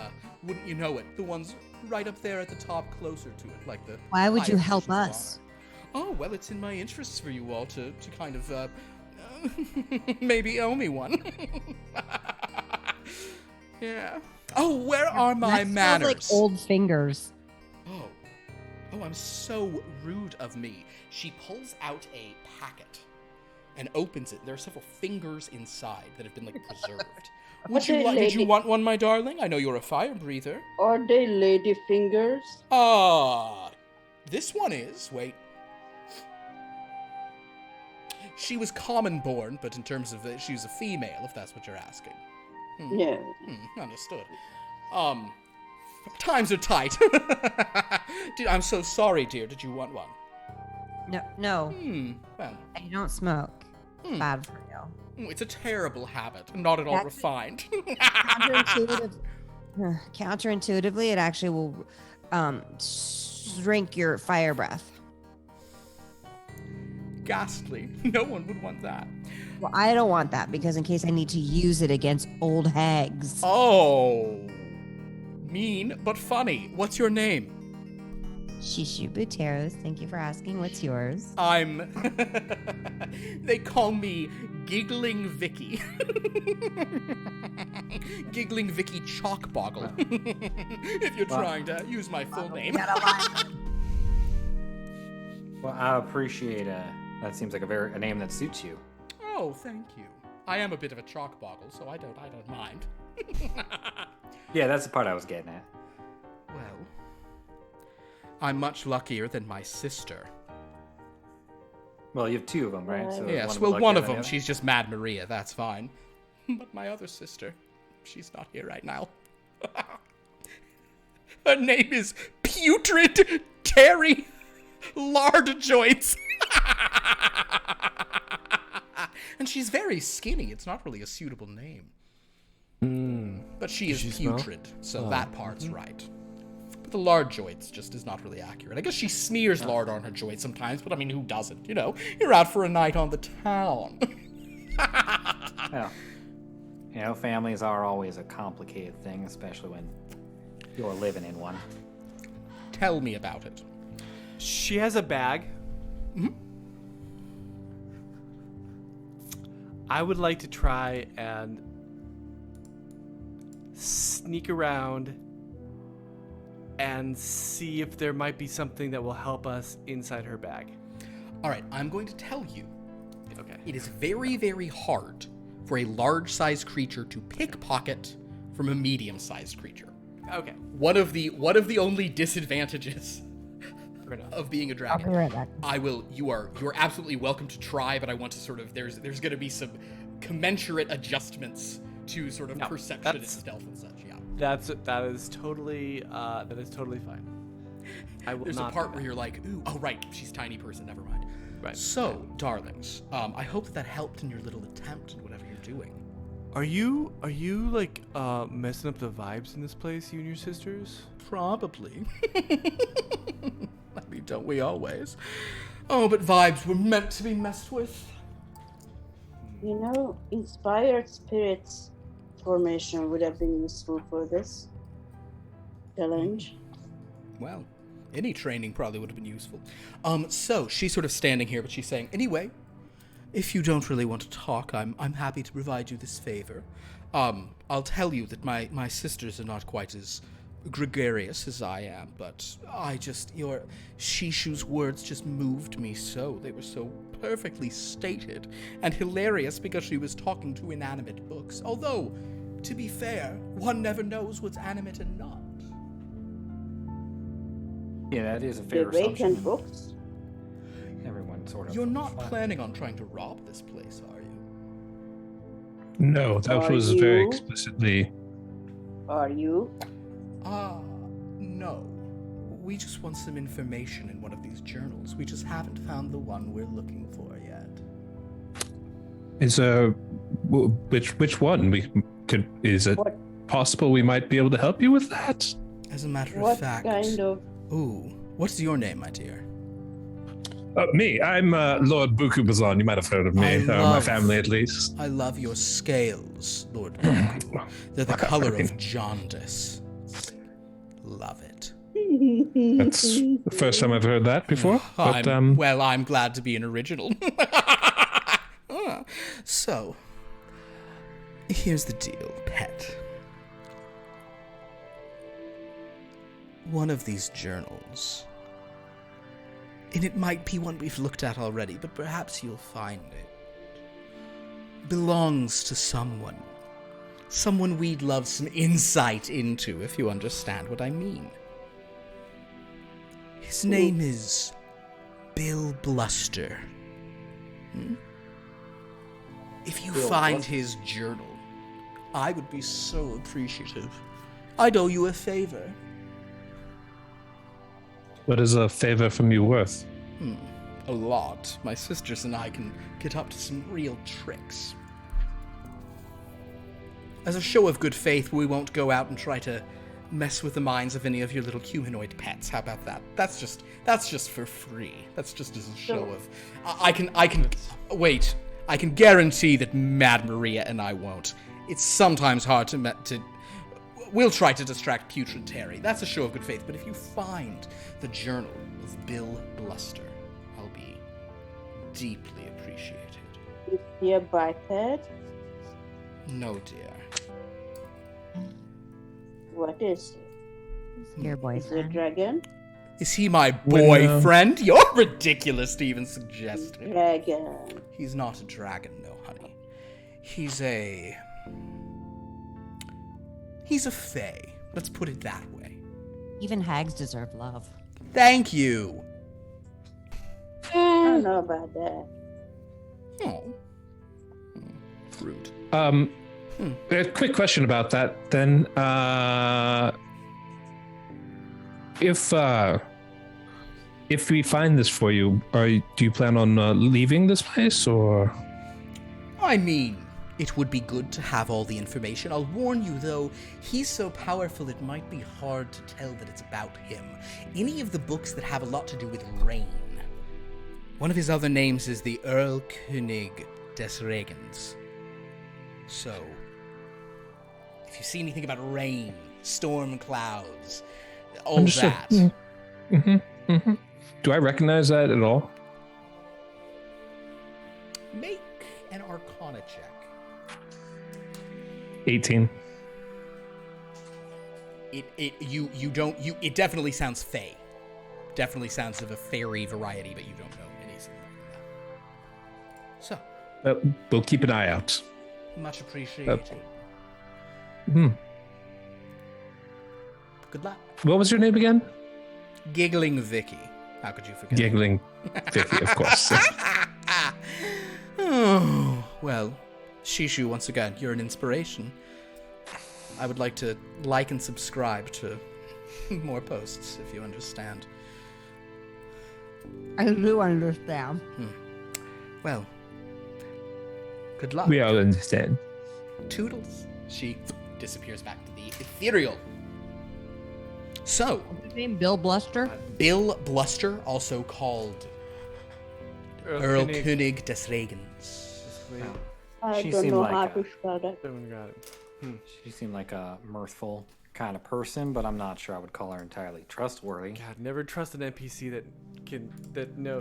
wouldn't you know it, the ones right up there at the top, closer to it, like the. Why would you higher help positions of us? honor. Oh, well, it's in my interests for you all to kind of, maybe owe me one. Yeah. Oh, where are my That manners? smells like old fingers. Oh, I'm so rude of me. She pulls out a packet and opens it. There are several fingers inside that have been like preserved. Are Did you lady- want one, my darling? I know you're a fire breather. Are they lady fingers? This one is. Wait. She was common born, but in terms of she was a female, if that's what you're asking. No. Understood. Times are tight. I'm so sorry, dear. Did you want one? No. Well, I don't smoke. Bad for you. it's a terrible habit, not at all refined. Counterintuitively, it actually will shrink your fire breath. Ghastly. No one would want that. Well, I don't want that because in case I need to use it against old hags. Oh. Mean, but funny. What's your name? Shishu Buteros, thank you for asking. What's yours? I'm... They call me Giggling Vicky. Giggling Vicky Chalkboggle. If you're trying to use my full name. Well, I appreciate that. Seems like a name that suits you. Oh, thank you. I am a bit of a chalkboggle, so I don't mind. Yeah, that's the part I was getting at. Well, I'm much luckier than my sister. Well, you have two of them, right? So Yes, one one of them, them, she's just Mad Maria, that's fine. But my other sister, she's not here right now. Her name is Putrid Terry Lard Joints. And she's very skinny. It's not really a suitable name. But she is putrid, so that part's right. But the lard joints just is not really accurate. I guess she smears lard on her joints sometimes, but I mean, who doesn't? You know, you're out for a night on the town. Well, families are always a complicated thing, especially when you're living in one. Tell me about it. She has a bag. I would like to try and sneak around and see if there might be something that will help us inside her bag. All right, I'm going to tell you. Okay. It is very, very hard for a large-sized creature to pickpocket from a medium-sized creature. Okay. One of the only disadvantages Fair enough. of being a dragon. I'll be right back. You're absolutely welcome to try, but I want to sort of there's going to be some commensurate adjustments to sort of No, perception and stealth and such. Yeah. That is totally fine. I will There's not a part do where that. you're like, ooh, oh right, she's a tiny person. Never mind. Right. So, darlings, I hope that helped in your little attempt in whatever you're doing. Are you like messing up the vibes in this place, you and your sisters? Probably. I mean, don't we always? Oh, but vibes were meant to be messed with. You know, inspired spirits formation would have been useful for this challenge. Well, any training probably would have been useful. So she's sort of standing here, but she's saying, anyway, if you don't really want to talk, I'm happy to provide you this favor. I'll tell you that my sisters are not quite as gregarious as I am, but your Shishu's words just moved me so. They were so perfectly stated and hilarious because she was talking to inanimate books. Although, to be fair, one never knows what's animate and not. Yeah, that is a The fair vacant assumption. books. Everyone sort of. You're not planning on trying to rob this place, are you? No, that Are was very you? explicitly. Are you? No. We just want some information in one of these journals. We just haven't found the one we're looking for yet. Which one? Is it What? possible we might be able to help you with that? As a matter of What fact... kind of? Ooh, what's your name, my dear? Me, I'm Lord Bukubazan. You might have heard of me, my love- family at least. I love your scales, Lord Baku. They're the color of jaundice. Love it. That's the first time I've heard that before. But I'm glad to be an original. So, here's the deal, pet. One of these journals, and it might be one we've looked at already, but perhaps you'll find it. belongs to someone. Someone we'd love some insight into, if you understand what I mean. His name is Bill Bluster. If you find his journal, I would be so appreciative. I'd owe you a favor. What is a favor from you worth? A lot. My sisters and I can get up to some real tricks. As a show of good faith, we won't go out and try to mess with the minds of any of your little humanoid pets. How about that? That's just for free. That's just as a show of. I can guarantee that Mad Maria and I won't. It's sometimes hard to. We'll try to distract Putrid Terry. That's a show of good faith. But if you find the journal of Bill Bluster, I'll be deeply appreciated. Is he a biped? No, dear. What is it? Your Is it a boyfriend. dragon? Is he my boyfriend? You're ridiculous to even suggest it. Dragon. He's not a dragon, no, honey. He's a fae. Let's put it that way. Even hags deserve love. Thank you. I don't know about that. Oh. Rude. A quick question about that then. If we find this for you, do you plan on leaving this place, or? I mean, it would be good to have all the information. I'll warn you, though, he's so powerful it might be hard to tell that it's about him. Any of the books that have a lot to do with rain. One of his other names is the Draconic des Regens. So, if you see anything about rain, storm clouds, all Understood. that. Do I recognize that at all? Make an Arcana check. 18. It definitely sounds fey. Definitely sounds of a fairy variety, but you don't know anything like that. So, We'll keep an eye out. much appreciated. Good luck. What was your name again? Giggling Vicky. How could you forget? Giggling Vicky, of course. Oh, well, Shishu, once again, you're an inspiration. I would like to like and subscribe to more posts, if you understand. I do understand. Well, good luck. We all understand. Toodles. She disappears back to the ethereal. So, His name Bill Bluster. Bill Bluster, also called Earl König des Regens. I She don't seemed know like how a- to spell that. Someone got it. She seemed like a mirthful kind of person, but I'm not sure I would call her entirely trustworthy. God, never trust an NPC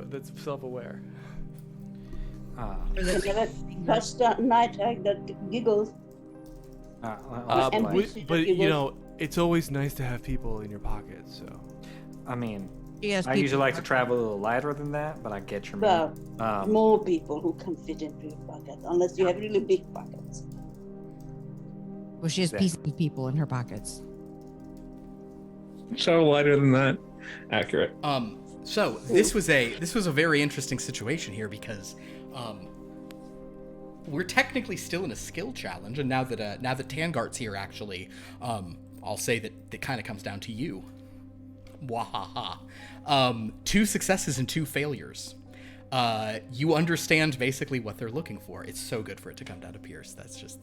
that's self-aware. Never trust a night hag that giggles. NPC But that you giggles. know, it's always nice to have people in your pocket. So I mean, Yes, I usually like to travel a little lighter than that, but I get your Well, meaning. more people who can fit into your pocket, unless you have really big pockets. Well, she has Yeah. pieces of people in her pockets. So lighter than that. Accurate. So this was a very interesting situation here because we're technically still in a skill challenge, and now that Tangart's here, actually, I'll say that it kind of comes down to you. Wahaha. 2 successes and 2 failures. You understand basically what they're looking for. It's so good for it to come down to Pierce. That's just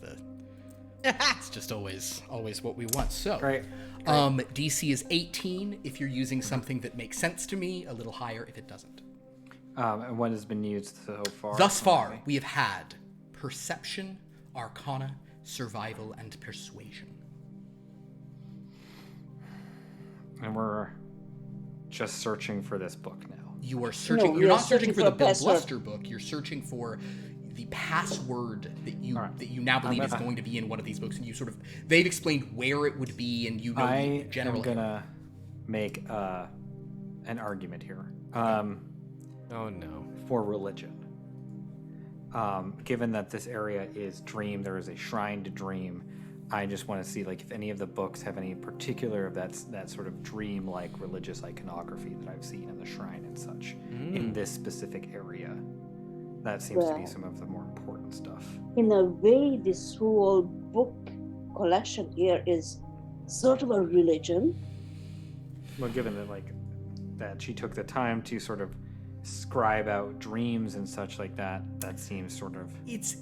it's just always what we want. So, Great. DC is 18 if you're using something that makes sense to me, a little higher if it doesn't. And what has been used so far? Thus far, we have had Perception, Arcana, Survival, and Persuasion. And we're just searching for this book now. You are searching. No, you're we are not searching searching for the for a Bill password. Bluster book. You're searching for the password that you Alright. that you now believe is going to be in one of these books, and you sort of they've explained where it would be, and you know the I general. am gonna make an argument here oh no. for religion. given that this area is Dream, there is a shrine to Dream. I just want to see like if any of the books have any particular that sort of dream-like religious iconography that I've seen in the shrine and such in this specific area. That seems to be some of the more important stuff. In a way, this whole book collection here is sort of a religion. Well, given that that she took the time to sort of scribe out dreams and such like that, that seems sort of It's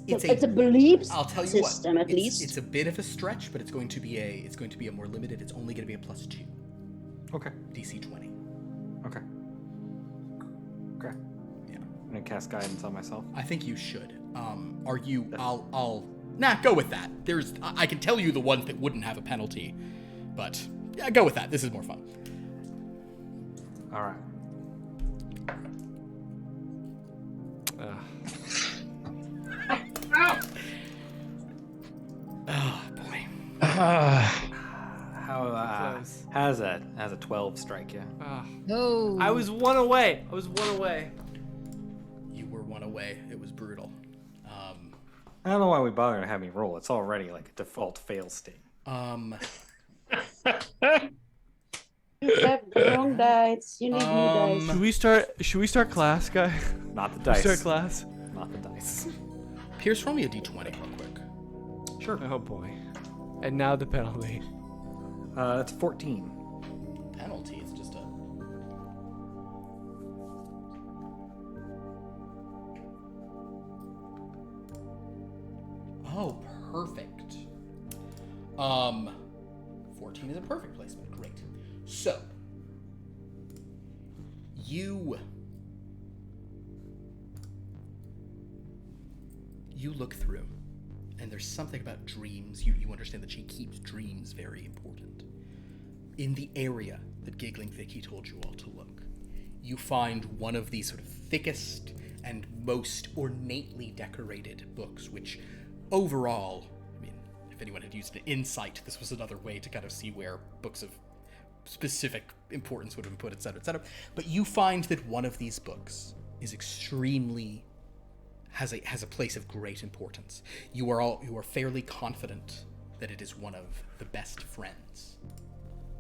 a belief I'll tell you system, what, at least. it's a bit of a stretch, but it's going to be a more limited. It's only going to be a +2. okay. DC 20. Okay. Yeah. I'm gonna cast guidance on myself. I think you should. Are you? I'll. Nah, go with that. I can tell you the ones that wouldn't have a penalty, but yeah, go with that. This is more fun. All right. Oh boy. How has a 12 strike you? No. I was one away. You were one away. It was brutal. I don't know why we bother to have me roll. It's already like a default fail state. You have the wrong dice. You need new dice. Should we start class, guy? Not the dice. Start class. Not the dice. Pierce, roll me a d20 real quick. Sure. Oh boy. And now the penalty. That's 14. Penalty. It's just a. Oh, perfect. 14 is a perfect placement. Great. So, you look through, and there's something about dreams. You understand that she keeps dreams very important. In the area that Giggling Vicky told you all to look, you find one of the sort of thickest and most ornately decorated books, which overall, I mean, if anyone had used an insight, this was another way to kind of see where books of specific importance would have been put, etc., etc. But you find that one of these books is extremely has a place of great importance. You are fairly confident that it is one of the best friends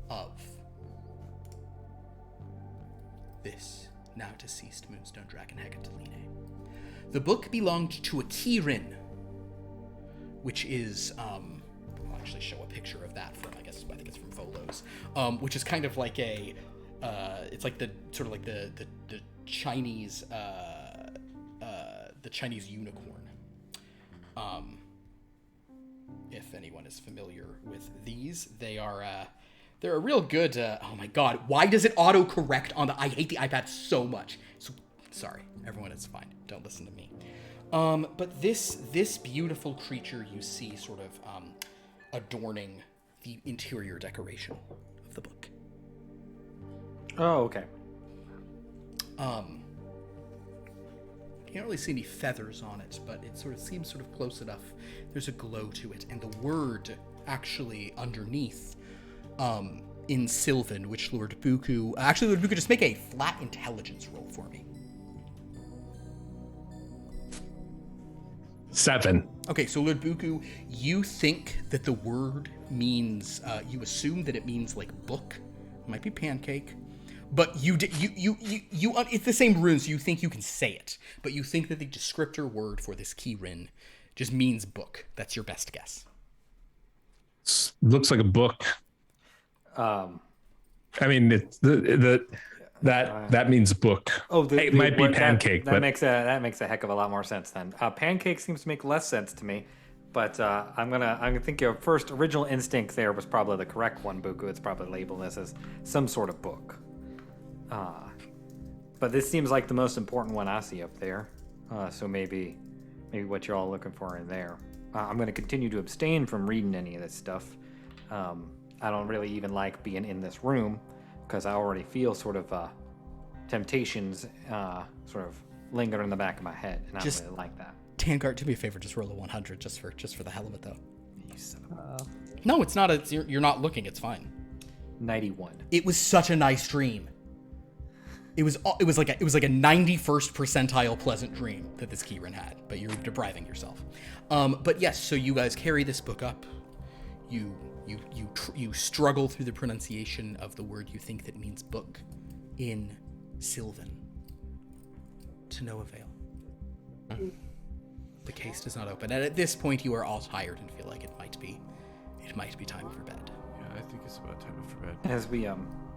of this now deceased Moonstone Dragon Hecatoline. The book belonged to a Kirin, which is I'll actually show a picture of that from I think it's from Volos, which is kind of like a it's like the sort of like the Chinese the Chinese unicorn. If anyone is familiar with these, they're a real good. Oh my god, why does it autocorrect on the? I hate the iPad so much. So sorry, everyone, it's fine. Don't listen to me. But this beautiful creature you see sort of adorning the interior decoration of the book. Oh, okay. You can't really see any feathers on it, but it sort of seems sort of close enough. There's a glow to it, and the word actually underneath, in Sylvan, which Lord Buku... Actually, Lord Buku, just make a flat intelligence roll for me. 7. Okay, so Lord Buku, you think that the word means... you assume that it means, like, book. It might be pancake. But it's the same runes, so you think you can say it. But you think that the descriptor word for this Kirin just means book. That's your best guess. Looks like a book. I mean, that means book. Oh, it might be pancake, that but makes a heck of a lot more sense then. Pancake seems to make less sense to me, but I'm gonna think your first original instinct there was probably the correct one, Buku. It's probably labeled this as some sort of book. But this seems like the most important one I see up there. So maybe what you're all looking for in there. I'm going to continue to abstain from reading any of this stuff. I don't really even like being in this room because I already feel sort of temptations sort of linger in the back of my head, and I don't really like that. Tangart, do me a favor, just roll a 100 just for the hell of it, though. You son of a... No, it's not. You're not looking. It's fine. 91. It was such a nice dream. It was like a 91st percentile pleasant dream that this Kieran had, but you're depriving yourself. But yes, so you guys carry this book up. You struggle through the pronunciation of the word you think that means book in Sylvan. To no avail. The case does not open, and at this point you are all tired and feel like it might be time for bed. Yeah, I think it's about time for bed.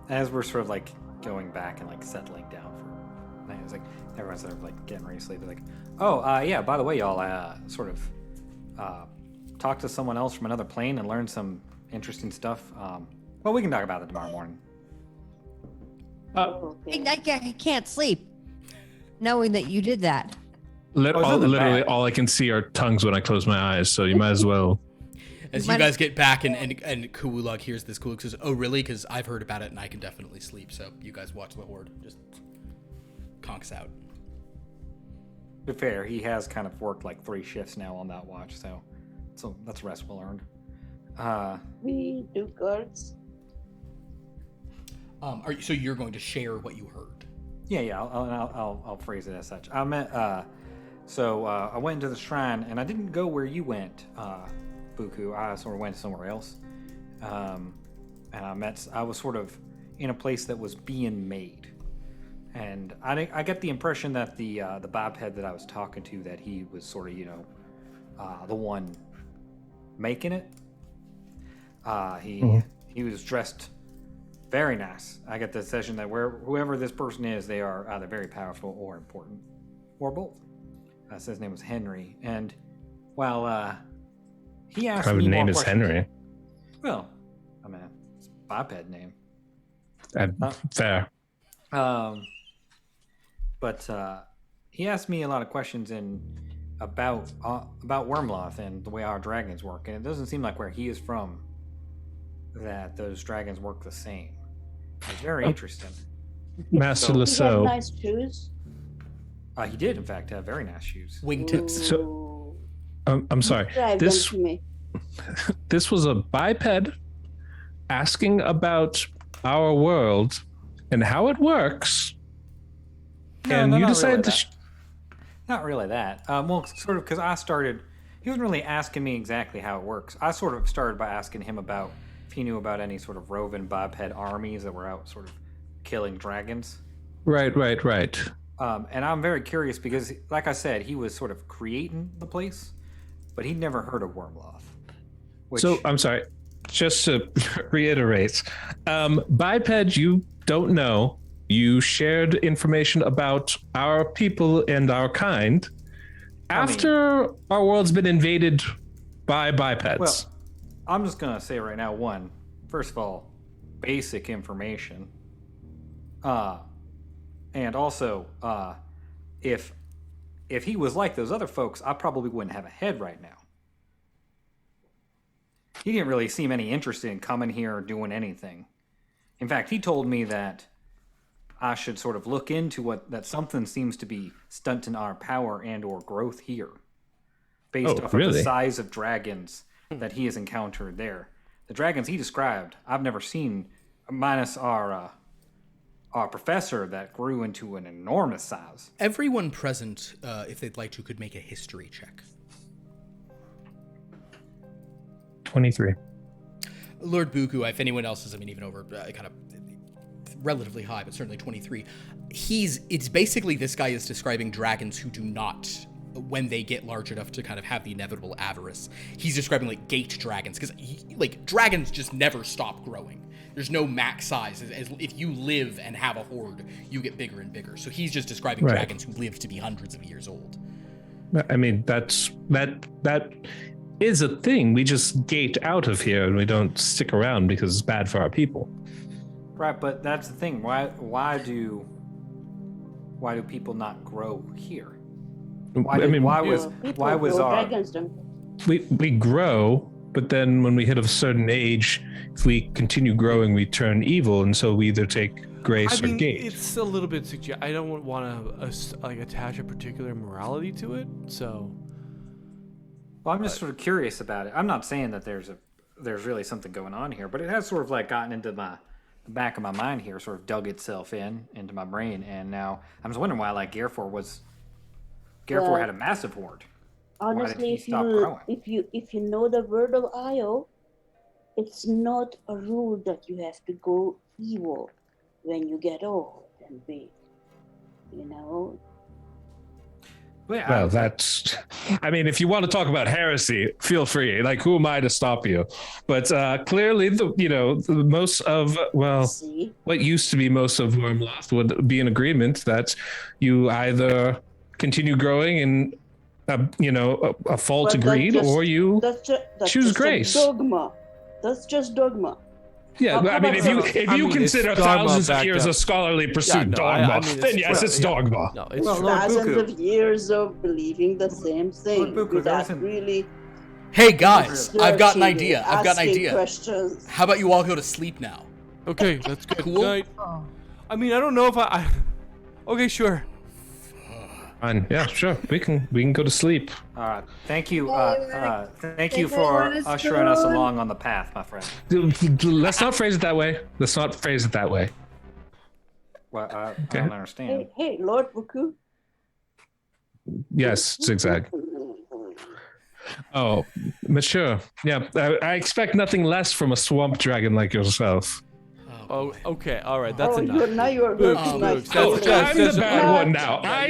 As we're sort of like going back and like settling down for night, it's like everyone's sort of like getting ready to sleep. It's like, yeah, by the way, y'all, I sort of talked to someone else from another plane and learned some interesting stuff. Well, we can talk about it tomorrow morning. I can't sleep knowing that you did that. Literally, all I can see are tongues when I close my eyes. So you might as well. As you guys get back and Kuwulog hears this, Kuwulog says, "Oh, really? Because I've heard about it and I can definitely sleep." So you guys watch the horde just conks out. To be fair, he has kind of worked like 3 shifts now on that watch, so that's rest well earned. We do guards. So you're going to share what you heard? Yeah. I'll phrase it as such. I went into the shrine, and I didn't go where you went, Buku. I sort of went somewhere else, and I was sort of in a place that was being made, and I get the impression that the bobhead that I was talking to, that he was sort of the one making it. He was dressed very nice. I get the session that whoever this person is, they are either very powerful or important, or both. So his name was Henry, and he asked me name more is questions. Henry. Well, I mean, it's a biped name. Fair. But he asked me a lot of questions about Wyrmloth and the way our dragons work, and it doesn't seem like where he is from that those dragons work the same. It's very interesting. Master He had Lasso. nice shoes. He did, in fact, have very nice shoes. Wingtips. So, I'm sorry. Describe them to me. This was a biped asking about our world and how it works. And you decided to. Not really that. Well, sort of because he wasn't really asking me exactly how it works. I sort of started by asking him about if he knew about any sort of roving biped armies that were out sort of killing dragons. Right. And I'm very curious because, like I said, he was sort of creating the place, but he'd never heard of Wyrmloth. So, I'm sorry, just to reiterate, biped, you don't know. You shared information about our people and our kind after our world's been invaded by bipeds. Well, I'm just going to say right now, first of all, basic information. And also, if he was like those other folks, I probably wouldn't have a head right now. He didn't really seem any interested in coming here or doing anything. In fact, he told me that I should sort of look into that something seems to be stunting our power and or growth here. Based off of the size of dragons that he has encountered there. The dragons he described, I've never seen, minus our professor that grew into an enormous size. Everyone present, if they'd like to, could make a history check. 23. Lord Buku, if anyone else is, even over kind of relatively high, but certainly 23. It's basically this guy is describing dragons who do not, when they get large enough to kind of have the inevitable avarice, he's describing like gate dragons, because dragons just never stop growing. There's no max size. As if you live and have a horde, you get bigger and bigger. So he's just describing dragons who live to be hundreds of years old. That is a thing. We just gate out of here and we don't stick around because it's bad for our people. Right, but that's the thing. Why do people not grow here? Why was our dragons don't. We grow, but then when we hit a certain age, if we continue growing, we turn evil, and so we either take grace or gate. It's a little bit I don't want to attach a particular morality to it. So, well, I'm just sort of curious about it. I'm not saying that there's really something going on here, but it has sort of like gotten into the back of my mind here sort of dug itself into my brain, and now I'm just wondering why like Gearfor had a massive horde. Honestly, he stop growing? if you know the word of Io, it's not a rule that you have to go evil when you get old and big. You know. Well, that's. I mean, if you want to talk about heresy, feel free. Like, who am I to stop you? But clearly, most of See? what used to be most of Wyrmloth would be in agreement that you either continue growing in, a fall to greed, or you choose grace. Dogma. That's just dogma. Yeah, How I mean, about if you consider it's dogma thousands of backed years up. of scholarly pursuit dogma, then yes, it's dogma. No, it's Well, true. Lord Thousands Buku. of years of believing the same thing Buku, without there isn't- really Hey guys, I've got an searching idea. it, I've got an asking idea. questions. How about you all go to sleep now? Okay, that's good. Cool. Good night. I mean, I don't know if I okay, sure. Fine. Yeah, sure. We can go to sleep. Thank you. Thank you Take for one is ushering us gone. along on the path, my friend. Let's not phrase it that way. Well, I Okay. don't understand. Hey, Lord Buku. Yes, XigXag. Oh, mature. Yeah, I expect nothing less from a swamp dragon like yourself. Oh, okay, all right, that's Oh, enough. now you are working like Books, Oh, that's- I'm the that's- bad yeah. one now. Yeah, I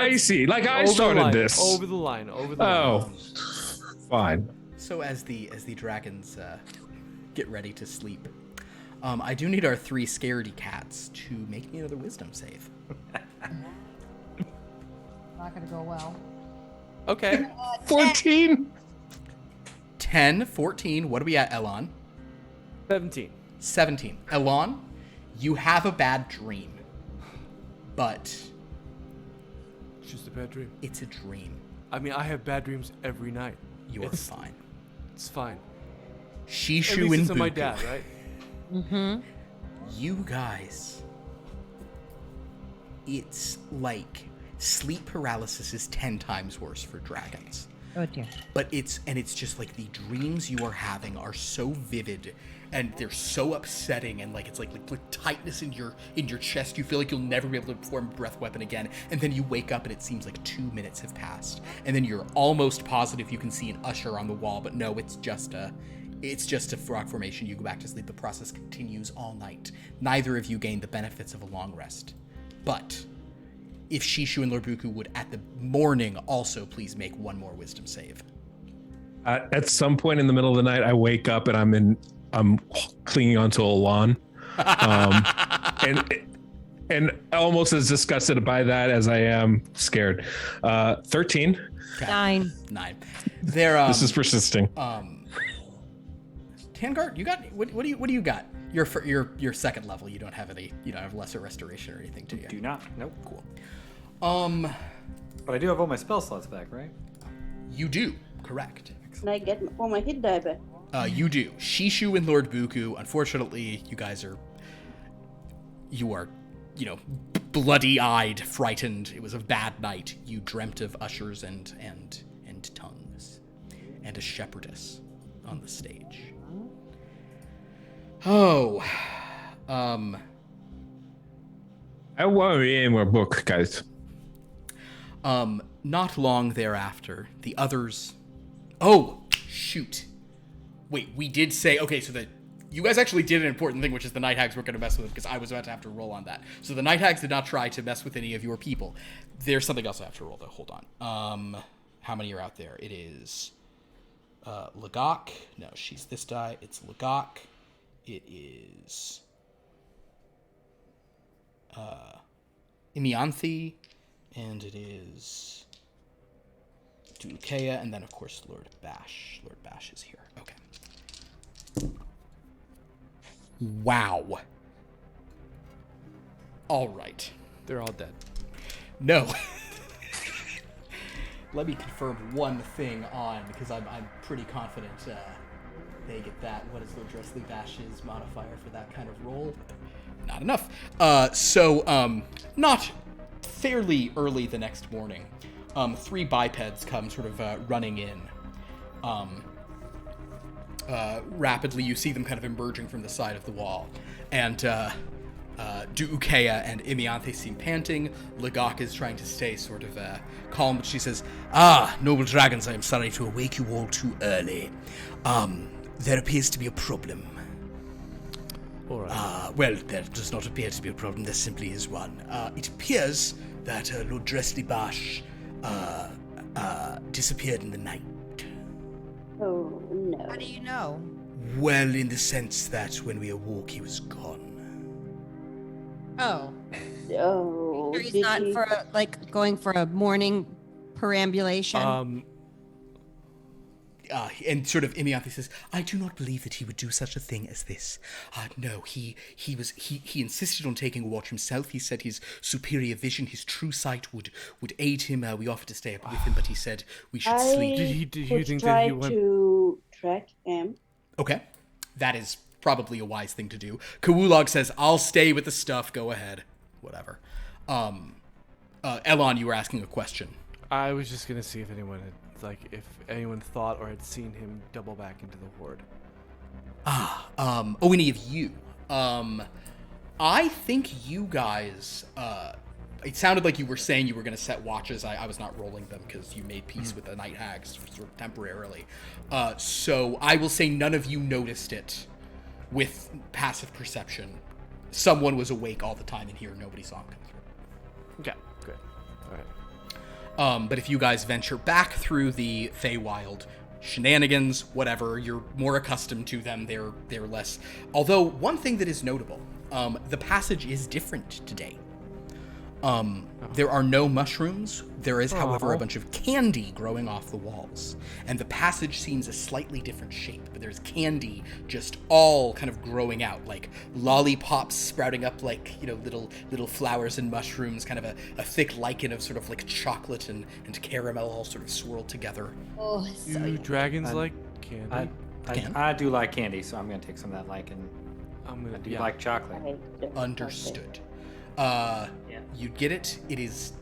yeah. see. Like I Over the started line, this. Over the line. Oh, fine. So as the dragons get ready to sleep, I do need our 3 scaredy cats to make me another wisdom save. Not gonna go well. Okay. 14. 10, 14. What are we at, Elon? 17. 17. Elon, you have a bad dream, but It's just a bad dream. it's a dream. I mean, I have bad dreams every night. You are fine. It's fine. At Shishu least and it's not my Buku, dad, right? Mm-hmm. you guys, it's like sleep paralysis is 10 times worse for dragons. Oh dear. But it's just like the dreams you are having are so vivid and they're so upsetting, and like it's like tightness in your chest. You feel like you'll never be able to perform a breath weapon again, and then you wake up and it seems like 2 minutes have passed, and then you're almost positive you can see an usher on the wall, but no, it's just a rock formation. You go back to sleep. The process continues all night. Neither of you gain the benefits of a long rest, but if Shishu and Lord Buku would at the morning also please make one more wisdom save. At some point in the middle of the night, I wake up and I'm clinging onto a lawn, and almost as disgusted by that as I am scared. 13. Okay. 9. 9. There. This is persisting. Tangard, you got what do you got? Your second level. You don't have any. You don't have lesser restoration or anything, do you? Do not. Nope. Cool. But I do have all my spell slots back, right? You do. Correct. Can I get all my hit die back? You do. Shishu and Lord Buku, unfortunately, you are, bloody-eyed, frightened. It was a bad night. You dreamt of ushers and tongues, and a shepherdess on the stage. Oh, I want to read more book, guys. Not long thereafter, the others... Oh, shoot. Wait, we did say... Okay, so you guys actually did an important thing, which is the Night Hags weren't going to mess with it, because I was about to have to roll on that. So the Night Hags did not try to mess with any of your people. There's something else I have to roll, though. Hold on. How many are out there? It is... Lagok. No, she's this die. It's Lagok. It is... Imianthi. And it is... Dukea, and then, of course, Lord Bash. Lord Bash is here. Okay. Wow. All right. They're all dead. No. Let me confirm one thing because I'm pretty confident they get that. What is Lord Dressley Bash's modifier for that kind of roll? Not enough. Not fairly early the next morning. 3 bipeds come sort of running in. rapidly, you see them kind of emerging from the side of the wall. And Duukea and Imianthe seem panting. Lagak is trying to stay sort of calm, but she says, noble dragons, I am sorry to awake you all too early. There appears to be a problem. All right. Well, there does not appear to be a problem, there simply is one. It appears that Lord Dressley Bash disappeared in the night. Oh, no. How do you know? Well, in the sense that when we awoke, he was gone. Oh. Oh, Sure he's did not he? for going for a morning perambulation. And sort of Imianthe says, I do not believe that he would do such a thing as this. No, he insisted on taking a watch himself. He said his superior vision, his true sight would aid him. We offered to stay up with him, but he said we should sleep. Did you would think that try he went? to track him. Okay, that is probably a wise thing to do. Kawulog says, I'll stay with the stuff, go ahead. Whatever. Elon, you were asking a question. I was just gonna see if anyone had, if anyone thought or had seen him double back into the horde. Any of you. I think you guys, it sounded like you were saying you were going to set watches. I was not rolling them because you made peace with the night hags sort of temporarily. So I will say none of you noticed it with passive perception. Someone was awake all the time in here. Nobody saw him come through. Okay, good. All right. But if you guys venture back through the Feywild, shenanigans, whatever, you're more accustomed to them. They're less. Although one thing that is notable, the passage is different today. There are no mushrooms. There is, however, a bunch of candy growing off the walls. And the passage seems a slightly different shape, but there's candy just all kind of growing out, like lollipops sprouting up like, little flowers and mushrooms, kind of a thick lichen of sort of like chocolate and caramel all sort of swirled together. Oh, You dragons like candy? I do like candy, so I'm gonna take some of that lichen. I'm gonna I do like chocolate. I don't Understood. You get it. It is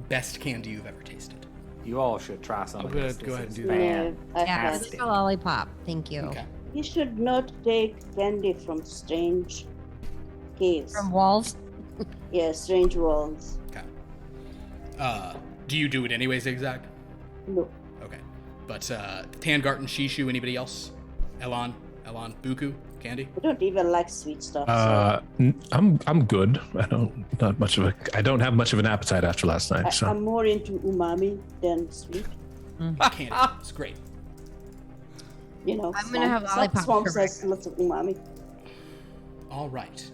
best candy you've ever tasted. You all should try some I'm of gonna this. go ahead and This do is that. Yeah, I yeah, have this is it. a lollipop. Thank you. Okay. You should not take candy from strange caves. From walls. Yeah, strange walls. Okay. Do you do it anyway, XigXag? No. Okay. But Tangart and Shishu, anybody else? Elon, Buku, candy? I don't even like sweet stuff. So I'm good. I don't have much of an appetite after last night. So I'm more into umami than sweet. Candy. It's great. I'm gonna have lollipop Swamps for has lots of umami. All right.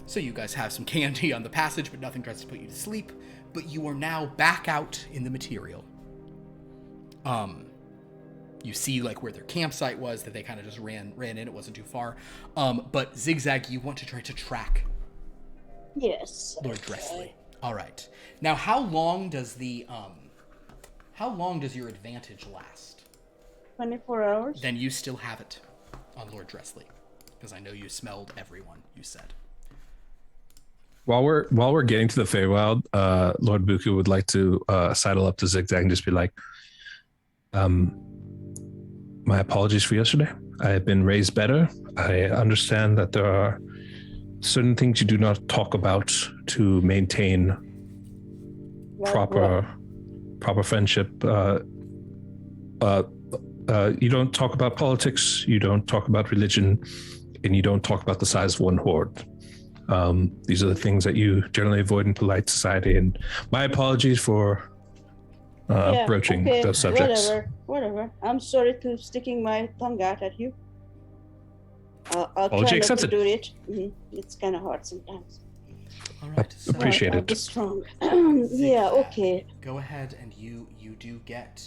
So you guys have some candy on the passage, but nothing tries to put you to sleep. But you are now back out in the material. You see where their campsite was, that they kind of just ran in. It wasn't too far. But XigXag, you want to try to track Yes. Lord Dressley. All right. Now, how long does your advantage last? 24 hours. Then you still have it on Lord Dressley, because I know you smelled everyone. You said. while we're getting to the Feywild, Lord Buku would like to sidle up to XigXag and just be like, my apologies for yesterday. I have been raised better. I understand that there are certain things you do not talk about to maintain proper friendship. You don't talk about politics, you don't talk about religion, and you don't talk about the size of one horde. These are the things that you generally avoid in polite society, and my apologies for broaching those subjects. Whatever. I'm sorry to sticking my tongue out at you. I'll try not accepted. to do it. It's kind of hard sometimes. All right. So Appreciate I'll it. be strong. Yeah. Okay. go ahead and you do get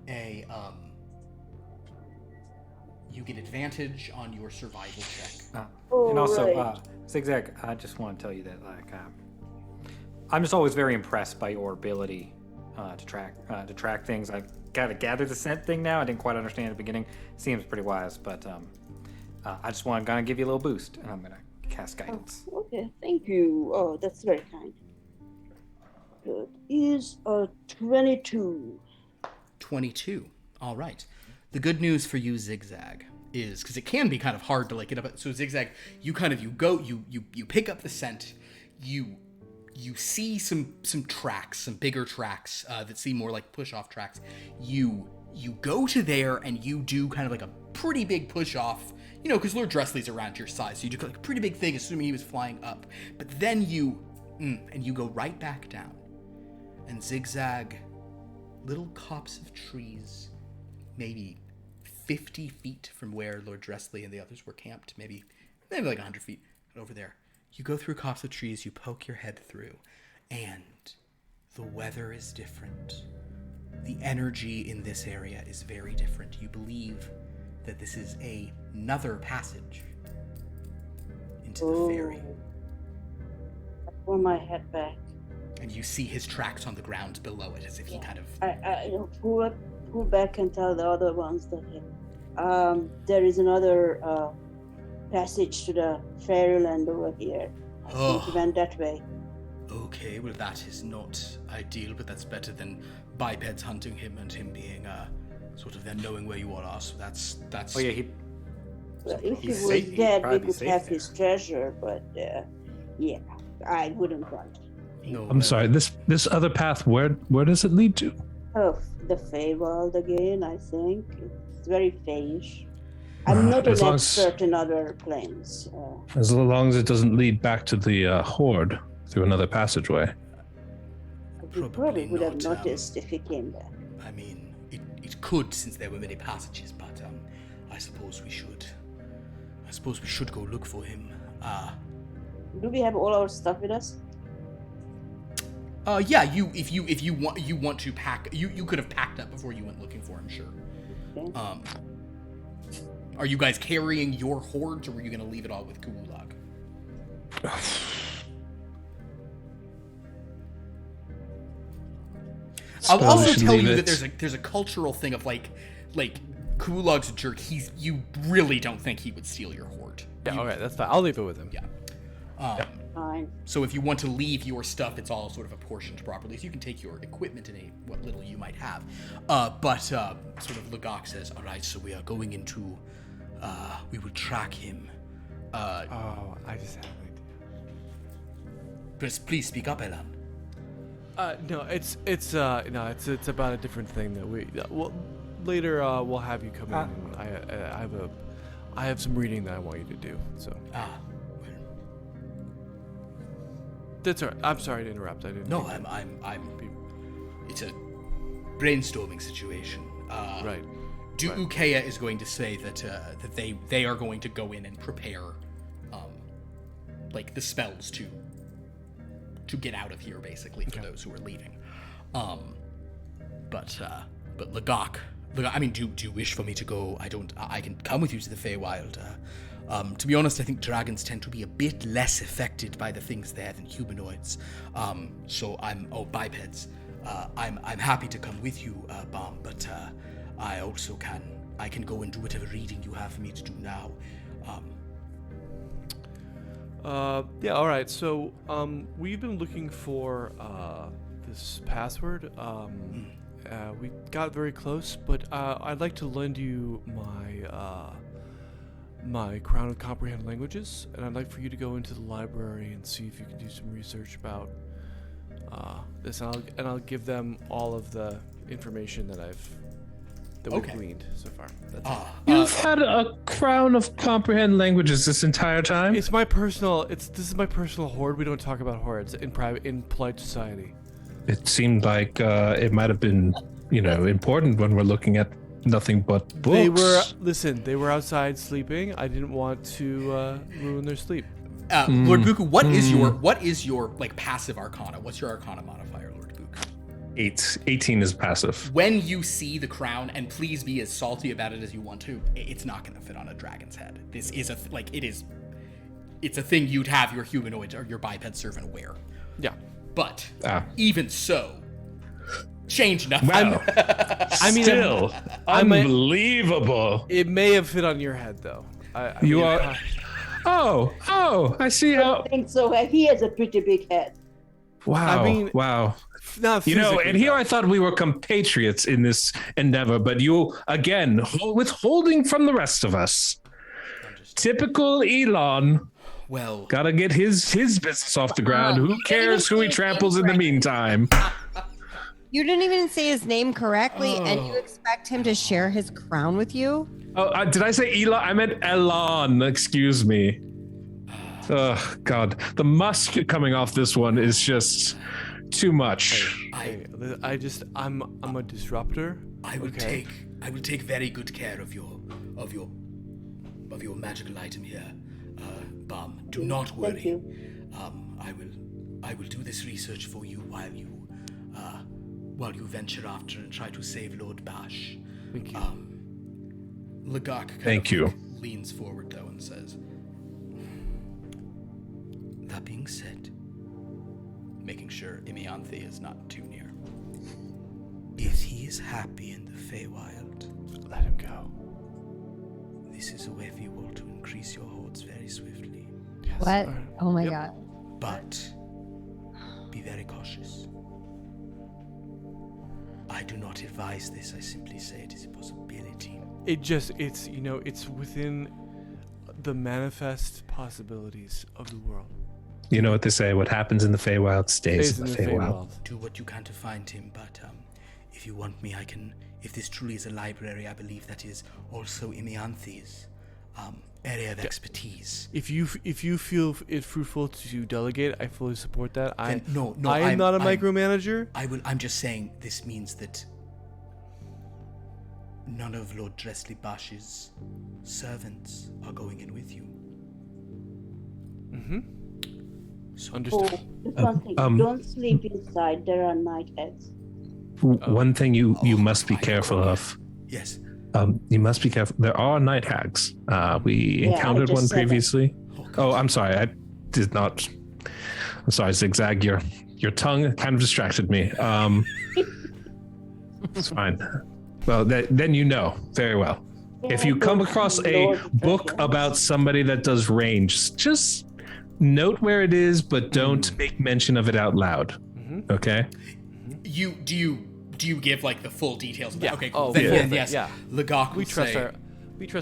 a you get advantage on your survival check. And also, right. XigXag, I just want to tell you that I'm just always very impressed by your ability to track things. I got to gather the scent thing now. I didn't quite understand at the beginning. Seems pretty wise, but I just want to give you a little boost, and I'm gonna cast guidance. Okay. Thank you. Oh, that's very kind. Good. Is 22. 22. All right. The good news for you, XigXag, is because it can be kind of hard to like get up. So XigXag, you pick up the scent, you see some tracks, some bigger tracks that seem more like push-off tracks. You go to there and you do kind of like a pretty big push-off, you know, because Lord Dressley's around your size, so you do like a pretty big thing, assuming he was flying up. But then you go right back down, and XigXag, little copse of trees, maybe 50 feet from where Lord Dressley and the others were camped, maybe like 100 feet over there. You go through a copse of trees, you poke your head through, and the weather is different. The energy in this area is very different. You believe that this is another passage into the ferry. I pull my head back. And you see his tracks on the ground below it, as if he kind of... I pull back and tell the other ones that there is another passage to the fairyland over here. I think he went that way. Okay, well that is not ideal, but that's better than bipeds hunting him and him being sort of then knowing where you all are. So that's. Oh yeah, Well, if he he's was safe- he'd dead, we probably be could safe have there. his treasure. But yeah, I wouldn't want. No, I'm sorry. This other path, where does it lead to? Oh, the Feywild again. I think it's very Feyish. I'm not as an long as- expert in other planes. As long as it doesn't lead back to the horde through another passageway. We Probably probably would have not, noticed if he came back. I mean, it could, since there were many passages, but I suppose we should. I suppose we should go look for him. Do we have all our stuff with us? Yeah. If you want to pack, you could have packed up before you went looking for him. Sure. Okay. Are you guys carrying your hordes, or were you going to leave it all with Kuulag? I'll Suppose we also should tell leave you it. that there's a cultural thing of like Kuulag's a jerk. You really don't think he would steal your horde. Yeah, all right, that's fine. I'll leave it with him. Yeah. Fine. So if you want to leave your stuff, it's all sort of apportioned properly. So you can take your equipment and what little you might have. But sort of Lagok says, all right, so we are going into, we will track him. Oh, I just have an idea. Please speak up, Elan. No, it's about a different thing that well, later we'll have you come in. And I have some reading that I want you to do. So Well, that's all right. I'm sorry to interrupt. I didn't. no, mean to. it's a brainstorming situation. Right. Ukea is going to say that they are going to go in and prepare, like the spells to get out of here, basically, for those who are leaving. But Lagok, I mean, do you wish for me to go? I can come with you to the Feywild. To be honest, I think dragons tend to be a bit less affected by the things there than humanoids. Bipeds. I'm happy to come with you, Bomb, but I also can go and do whatever reading you have for me to do now. Yeah. All right. So we've been looking for this password. We got very close, but I'd like to lend you my Crown of Comprehend Languages, and I'd like for you to go into the library and see if you can do some research about this, and I'll give them all of the information that we've gleaned so far. That's it. You've had a crown of comprehend languages this entire time? It's my personal. This is my personal hoard. We don't talk about hoards in polite society. It seemed like it might have been, important when we're looking at nothing but books. They were outside sleeping. I didn't want to ruin their sleep. Lord Buku, what is your like passive arcana? What's your arcana modifier, Lord Buku? 18 is passive. When you see the crown, and please be as salty about it as you want to, it's not going to fit on a dragon's head. This is it's a thing you'd have your humanoid or your biped servant wear. Yeah. But even so, change nothing. Wow. I mean, Still unbelievable. It may have fit on your head, though. You are. Oh, I see I how. think so. He has a pretty big head. Wow. I mean, wow. Not You know, physically, and here though. I thought we were compatriots in this endeavor, but you, again, withholding from the rest of us. Typical Elon. Well, Gotta get his business off the ground. You Who didn't cares even who he say his tramples name in the correctly. meantime? You didn't even say his name correctly, and you expect him to share his crown with you? Oh, did I say Elon? I meant Elon. Excuse me. Oh, God. The musk coming off this one is just too much. Hey, I'm a disruptor. I will okay? take very good care of your magical item here, Bum. Do not worry. Thank you. I will do this research for you while you venture after and try to save Lord Bash. Thank you. Lagak Thank you. leans forward though and says, "That being said," making sure Imianthe is not too near, "if he is happy in the Feywild, Let him go. this is a way for you all to increase your hordes very swiftly. Yes. What? all right. Oh my Yep. god. But be very cautious. I do not advise this, I simply say it is a possibility." It's within the manifest possibilities of the world. You know what they say, what happens in the Feywild stays in the Feywild. Do what you can to find him, but if you want me, I can. If this truly is a library, I believe that is also Imianthe's area of expertise. If you feel it fruitful to delegate, I fully support that. I am I'm not a micromanager. I'm just saying this means that none of Lord Dressley Bash's servants are going in with you. Mm-hmm. So Understood. Oh, just one thing. Don't sleep inside. There are night eggs. One thing you must be careful of. yes. You must be careful. There are night hags. We I encountered just one said that. previously. Oh, I'm sorry. I did not. I'm sorry, XigXag. Your tongue kind of distracted me. It's fine. Well, then you know very well. If you come across a book about somebody that does range, just note where it is, but don't make mention of it out loud. Okay? Do you give like the full details of that? Yeah. Okay, cool. Oh, Then, yeah. then yes, Yeah. Lagak will We trust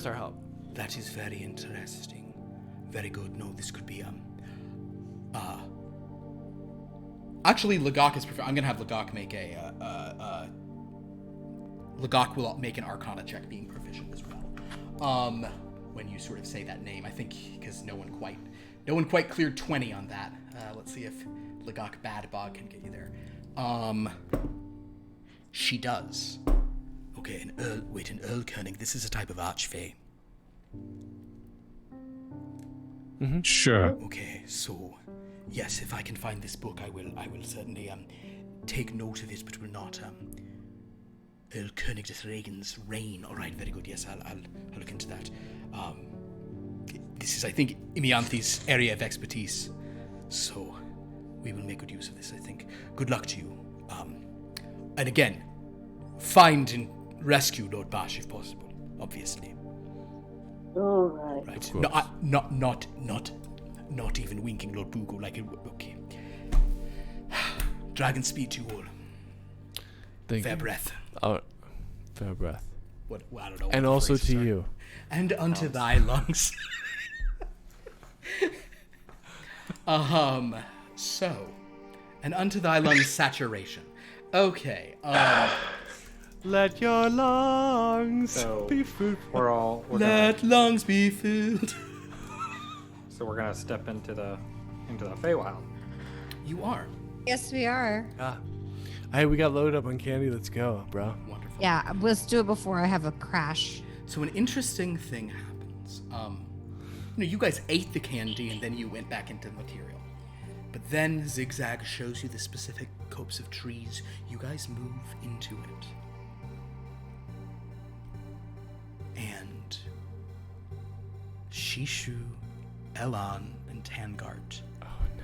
say, our help. "That is very interesting. Very good. No, this could be Actually, Lagak is I'm gonna have Lagak make Lagak will make an Arcana check, being proficient as well. When you sort of say that name, I think because no one quite cleared 20 on that. Let's see if Lagak Badbog can get you there. She does. Okay, an Earl Koenig. This is a type of archfey. Sure. Okay, so yes, if I can find this book, I will certainly take note of it, but will not Earl Koenig de Reagan's reign. All right, very good. Yes, I'll look into that. This is, I think, Imianthe's area of expertise, so we will make good use of this. I think. Good luck to you. And again, find and rescue Lord Bash if possible. Obviously. All right. Right. Not even winking Lord Bugo like it. Okay. Dragon speed to you all. Thank Fair you. breath. Oh, fair breath. What? Well, I don't know. what And the also phrases to are. you. And unto thy lungs. So, and unto thy lungs saturation. Okay. Let your lungs So be fruitful. we're Let lungs be filled. gonna step into the Feywild. You are Yes, we are. Hey, we got loaded up on candy. Let's go, bro. wonderful. Yeah, let's do it before I have a crash. So an interesting thing happens. You guys ate the candy and then you went back into the material. But then XigXag shows you the specific copse of trees. You guys move into it. And Shishu, Elan, and Tangart. Oh no.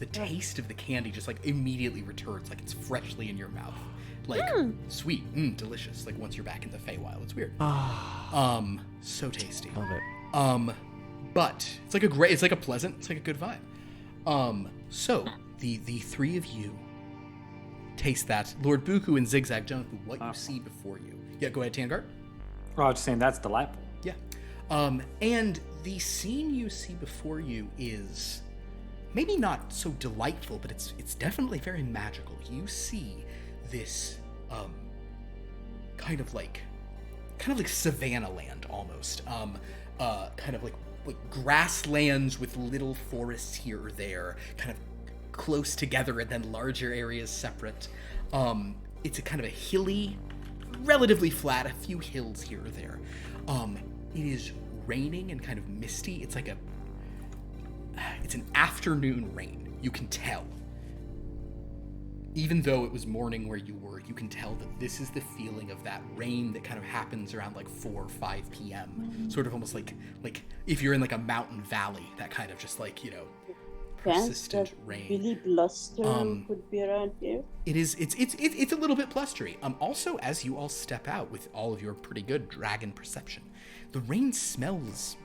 The taste of the candy just like immediately returns, like it's freshly in your mouth. Like sweet, delicious. Like once you're back in the Feywild, it's weird. So tasty. Love it. But it's like a pleasant, it's like a good vibe. So the three of you taste that. Lord Buku and XigXag don't know what you see before you. Yeah, go ahead, Tangard. Well, I was just saying that's delightful. Yeah. And the scene you see before you is maybe not so delightful, but it's definitely very magical. You see this kind of like savannah land almost. Kind of like grasslands with little forests here or there, kind of close together and then larger areas separate. It's a kind of a hilly, relatively flat, a few hills here or there. It is raining and kind of misty. It's like it's an afternoon rain. You can tell. Even though it was morning where you were, you can tell that this is the feeling of that rain that kind of happens around like 4 or 5 p.m. Sort of almost like if you're in like a mountain valley, that kind of just like, persistent rain. Really bluster could be around here. It's a little bit blustery. Also, as you all step out with all of your pretty good dragon perception, the rain smells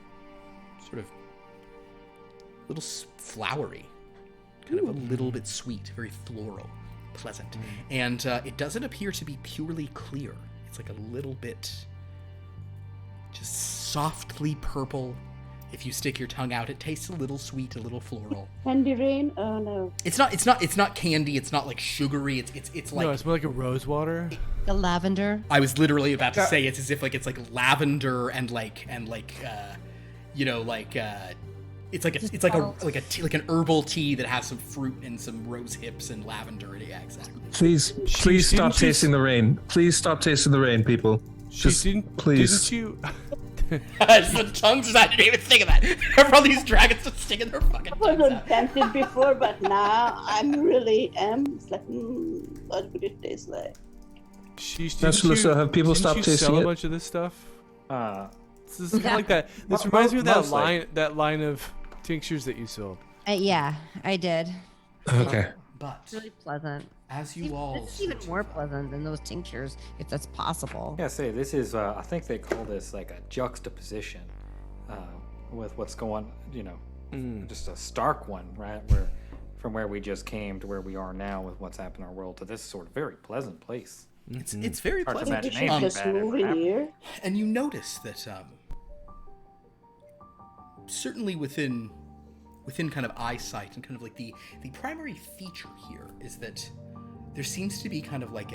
sort of a little flowery, kind of a little bit sweet, very floral, pleasant. And it doesn't appear to be purely clear. It's like a little bit just softly purple. If you stick your tongue out, it tastes a little sweet, a little floral. Candy rain? Oh no. It's not candy. It's not like sugary. It's like, No, it's more like a rose water. The lavender. I was literally about to say it's as if like it's like lavender and it's like an herbal tea that has some fruit and some rose hips and lavender. Yeah, exactly. Please stop tasting the rain. Please stop tasting the rain, people. Please. Didn't you? The tongues, I didn't even think of that. All these dragons just sticking their fucking I tongues wasn't out. tempted before, but now I'm really am. It's like, what would it taste like? So have people stopped Didn't you tasting sell it? a bunch of this stuff? This is kind of like that. This Well, reminds me of that mostly. line of tinctures that you sold. Yeah, I did. Okay. But It's really pleasant. as you all, This is even more pleasant than those tinctures, if that's possible. Yeah, say this is. I think they call this like a juxtaposition with what's going. Just a stark one, right? From where we just came to where we are now with what's happened in our world to this sort of very pleasant place. it's very Hard to pleasant. imagine We should anything just bad move ever in happened. here. And you notice that certainly within kind of eyesight and kind of like the primary feature here is that there seems to be kind of like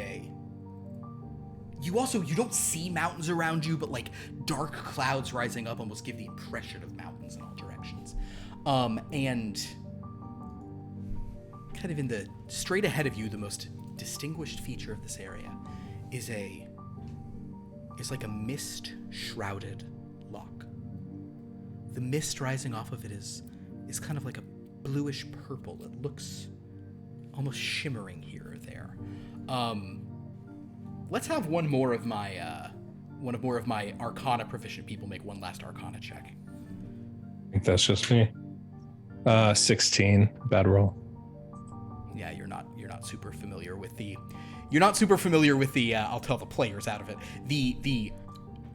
you don't see mountains around you, but like dark clouds rising up almost give the impression of mountains in all directions. And kind of in the straight ahead of you, the most distinguished feature of this area is like a mist shrouded lock. The mist rising off of it is kind of like a bluish purple. It looks almost shimmering here or there. Let's have one more of my Arcana proficient people make one last Arcana check. I think that's just me. 16. Bad roll. Yeah, you're not super familiar with the. I'll tell the players out of it. The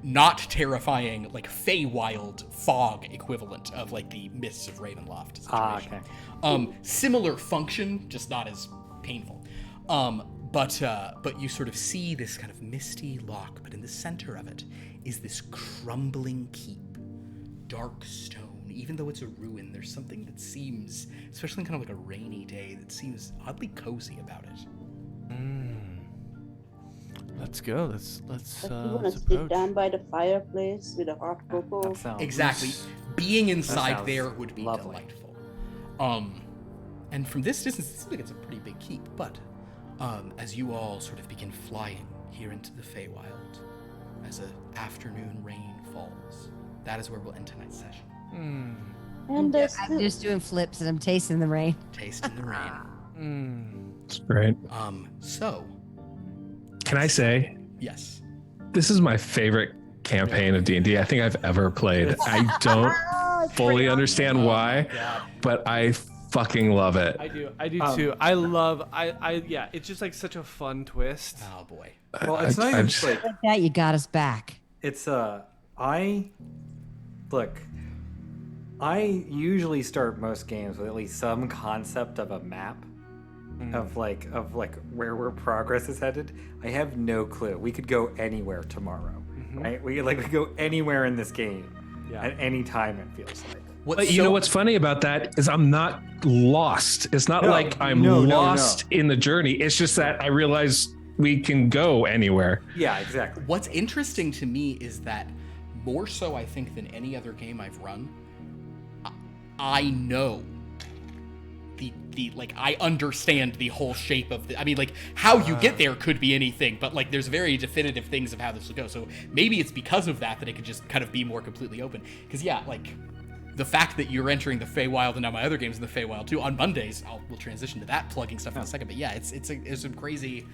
not terrifying like Feywild fog equivalent of like the mists of Ravenloft situation. Okay. Similar function, just not as painful. But you sort of see this kind of misty lock, but in the center of it is this crumbling keep, dark stone. Even though it's a ruin, there's something that seems, especially in kind of like a rainy day, that seems oddly cozy about it. Let's go. Let's You want to sit approach. down by the fireplace with a hot cocoa. That sounds Exactly. Being inside sounds there would be lovely. delightful. And from this distance, it seems like it's a pretty big keep, but as you all sort of begin flying here into the Feywild, as the afternoon rain falls, that is where we'll end tonight's session. And there's I'm just doing flips and I'm tasting the rain. Tasting the rain. It's great. So, Can I say, yes. this is my favorite campaign of D&D I think I've ever played. I don't fully understand why, but I fucking love it. I do too. I love. Yeah. It's just like such a fun twist. Oh boy. Well, it's not I even just- like Like that, you got us back. it's I usually start most games with at least some concept of a map of like where progress is headed, I have no clue. We could go anywhere tomorrow, right? We could go anywhere in this game at any time. It feels like. But you know what's funny about that is I'm not lost. It's not like I'm lost in the journey. It's just that I realize we can go anywhere. Yeah, exactly. What's interesting to me is that more so, I think, than any other game I've run, I know I understand the whole shape of the, I mean, like, how you get there could be anything, but like there's very definitive things of how this will go. So maybe it's because of that it could just kind of be more completely open. Because like the fact that you're entering the Feywild and now my other games in the Feywild too on Mondays, we'll transition to that plugging stuff in a second. But yeah, it's some crazy.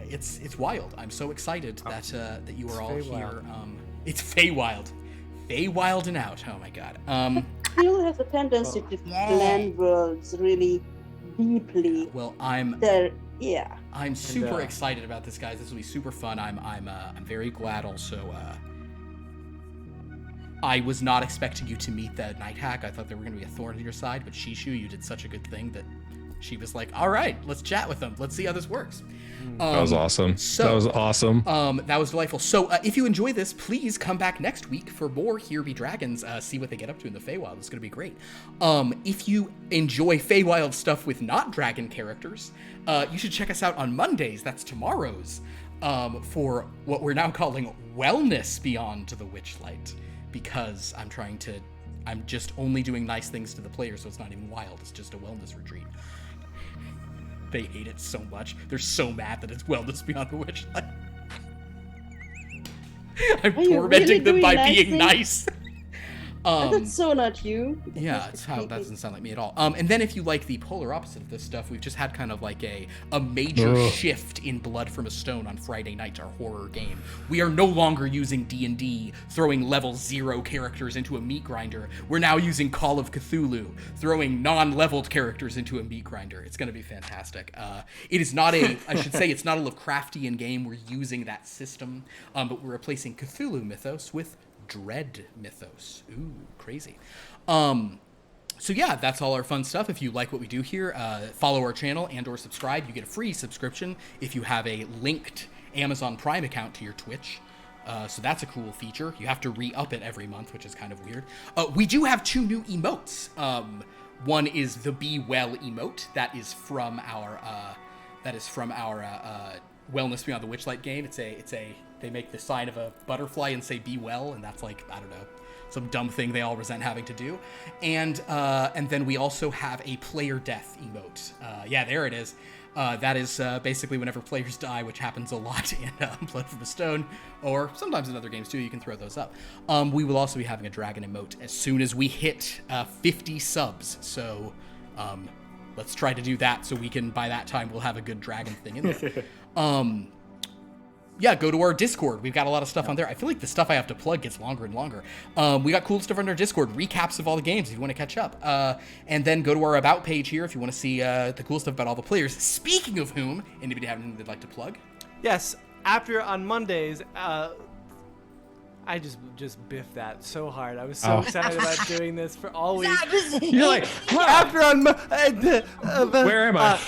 It's wild. I'm so excited that you are all here. It's Feywild, Feywild and out. Oh my god. Still has a tendency to blend worlds really deeply. Well, I'm super excited about this, guys. This will be super fun. I'm very glad also. I was not expecting you to meet the Night Hag. I thought there were going to be a thorn in your side, but Shishu, you did such a good thing that she was like, all right, let's chat with them. Let's see how this works. That was awesome. That was awesome. That was delightful. So if you enjoy this, please come back next week for more Here Be Dragons. See what they get up to in the Feywild. It's going to be great. If you enjoy Feywild stuff with not dragon characters, you should check us out on Mondays. That's tomorrow's. For what we're now calling Wellness Beyond the Witchlight. Because I'm just only doing nice things to the players, so it's not even wild. It's just a wellness retreat. They hate it so much. They're so mad that it's Wellness Beyond the Witchlight. I'm tormenting them by being nice. That's so not you. Yeah, that doesn't sound like me at all. And then if you like the polar opposite of this stuff, we've just had kind of like a major shift in Blood from a Stone on Friday night, our horror game. We are no longer using D&D, throwing level 0 characters into a meat grinder. We're now using Call of Cthulhu, throwing non-leveled characters into a meat grinder. It's going to be fantastic. It is not I should say it's not a Lovecraftian game. We're using that system, but we're replacing Cthulhu mythos with Dread mythos. Ooh, crazy. So yeah, that's all our fun stuff. If you like what we do here, follow our channel and or subscribe. You get a free subscription if you have a linked Amazon Prime account to your Twitch. So that's a cool feature. You have to re-up it every month, which is kind of weird. We do have 2 new emotes. One is the Be Well emote. That is from our Wellness Beyond the Witchlight game. They make the sign of a butterfly and say "Be well," and that's like, I don't know, some dumb thing they all resent having to do. And then we also have a player death emote. Yeah, there it is. That is basically whenever players die, which happens a lot in Blood from the Stone, or sometimes in other games too. You can throw those up. We will also be having a dragon emote as soon as we hit 50 subs. So let's try to do that so we can, by that time, we'll have a good dragon thing in there. Yeah, go to our Discord. We've got a lot of stuff on there. I feel like the stuff I have to plug gets longer and longer. We got cool stuff on our Discord, recaps of all the games if you want to catch up. And then go to our About page here if you want to see the cool stuff about all the players. Speaking of whom, anybody have anything they'd like to plug? Yes, on Mondays, I just biffed that so hard. I was so excited about doing this for all week. You're like, where am I?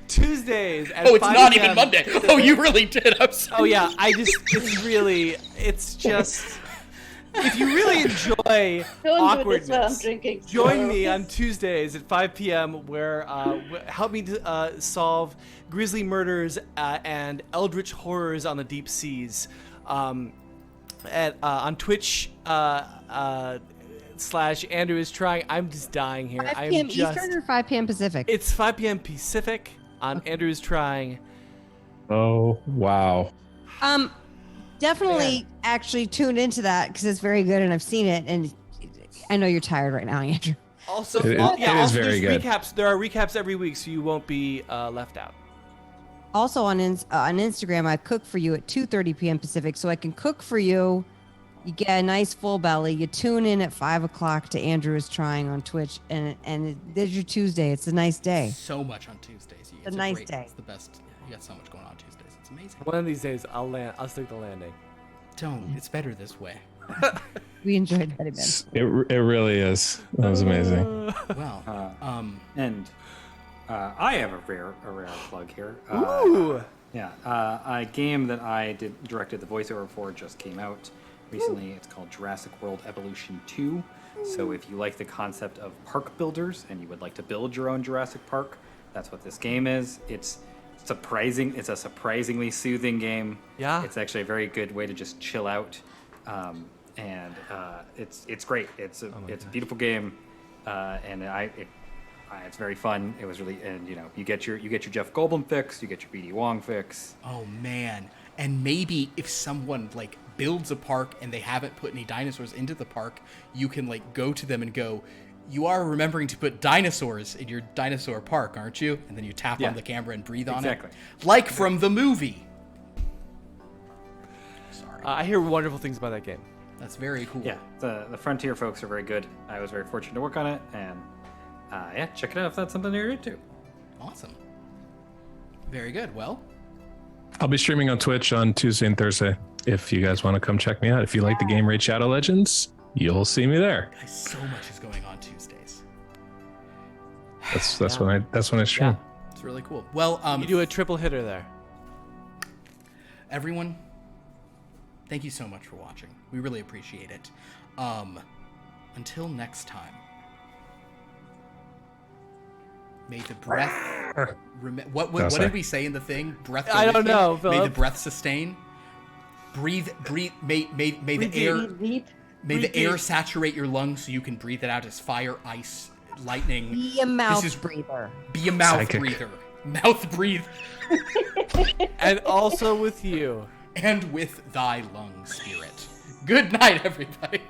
Tuesdays at 5 Oh, it's not p.m. even Monday. Oh, you really did. I'm sorry. Oh yeah, it's just, if you really enjoy awkwardness, join me on Tuesdays at 5 p.m. where help me solve grisly murders and eldritch horrors on the deep seas. On Twitch / Andrew is trying. I'm just dying here. 5 p.m. Eastern or 5 p.m. Pacific? It's 5 p.m. Pacific on Andrew is trying. Oh, wow. Definitely actually tune into that because it's very good and I've seen it, and I know you're tired right now, Andrew. Also, it is very good. Recaps. There are recaps every week, so you won't be left out. Also on Instagram, I cook for you at 2:30 p.m. Pacific, so I can cook for you. You get a nice full belly. You tune in at 5 o'clock to Andrew is Trying on Twitch, and there's your Tuesday. It's a nice day. So much on Tuesdays. It's a nice day. It's the best. You got so much going on Tuesdays. It's amazing. One of these days, I'll stick the landing. Don't. It's better this way. We enjoyed that event. It really is. That was amazing. Well, And I have a rare plug here. Ooh. Yeah, a game that I directed the voiceover for just came out recently. It's called Jurassic World Evolution 2. So if you like the concept of park builders and you would like to build your own Jurassic Park, that's what this game is. It's a surprisingly soothing game. Yeah. It's actually a very good way to just chill out, and it's great. It's a beautiful game, and it's very fun. It was really, and you get your Jeff Goldblum fix, you get your BD Wong fix. Oh man. And maybe if someone like builds a park and they haven't put any dinosaurs into the park, you can like go to them and go, "You are remembering to put dinosaurs in your dinosaur park, aren't you?" And then you tap on the camera and breathe on it. Like from the movie. Sorry. I hear wonderful things about that game. That's very cool. Yeah, the Frontier folks are very good. I was very fortunate to work on it, and check it out if that's something you're into. Awesome. Very good. Well, I'll be streaming on Twitch on Tuesday and Thursday. If you guys want to come check me out, if you like the game Raid Shadow Legends, you'll see me there. guys, so much is going on Tuesdays. That's when I stream. Yeah. It's really cool. Well, You do a triple hitter there. everyone, thank you so much for watching. We really appreciate it. Until next time, may the breath. What did we say in the thing? Breath. I don't know, May the Philip. breath sustain. Breathe. May the air. Deep. May the air saturate your lungs so you can breathe it out as fire, ice, lightning. Be a mouth is- breather. Be a mouth Psychic. breather. Mouth breathe. And also with you. And with thy lung spirit. Good night, everybody.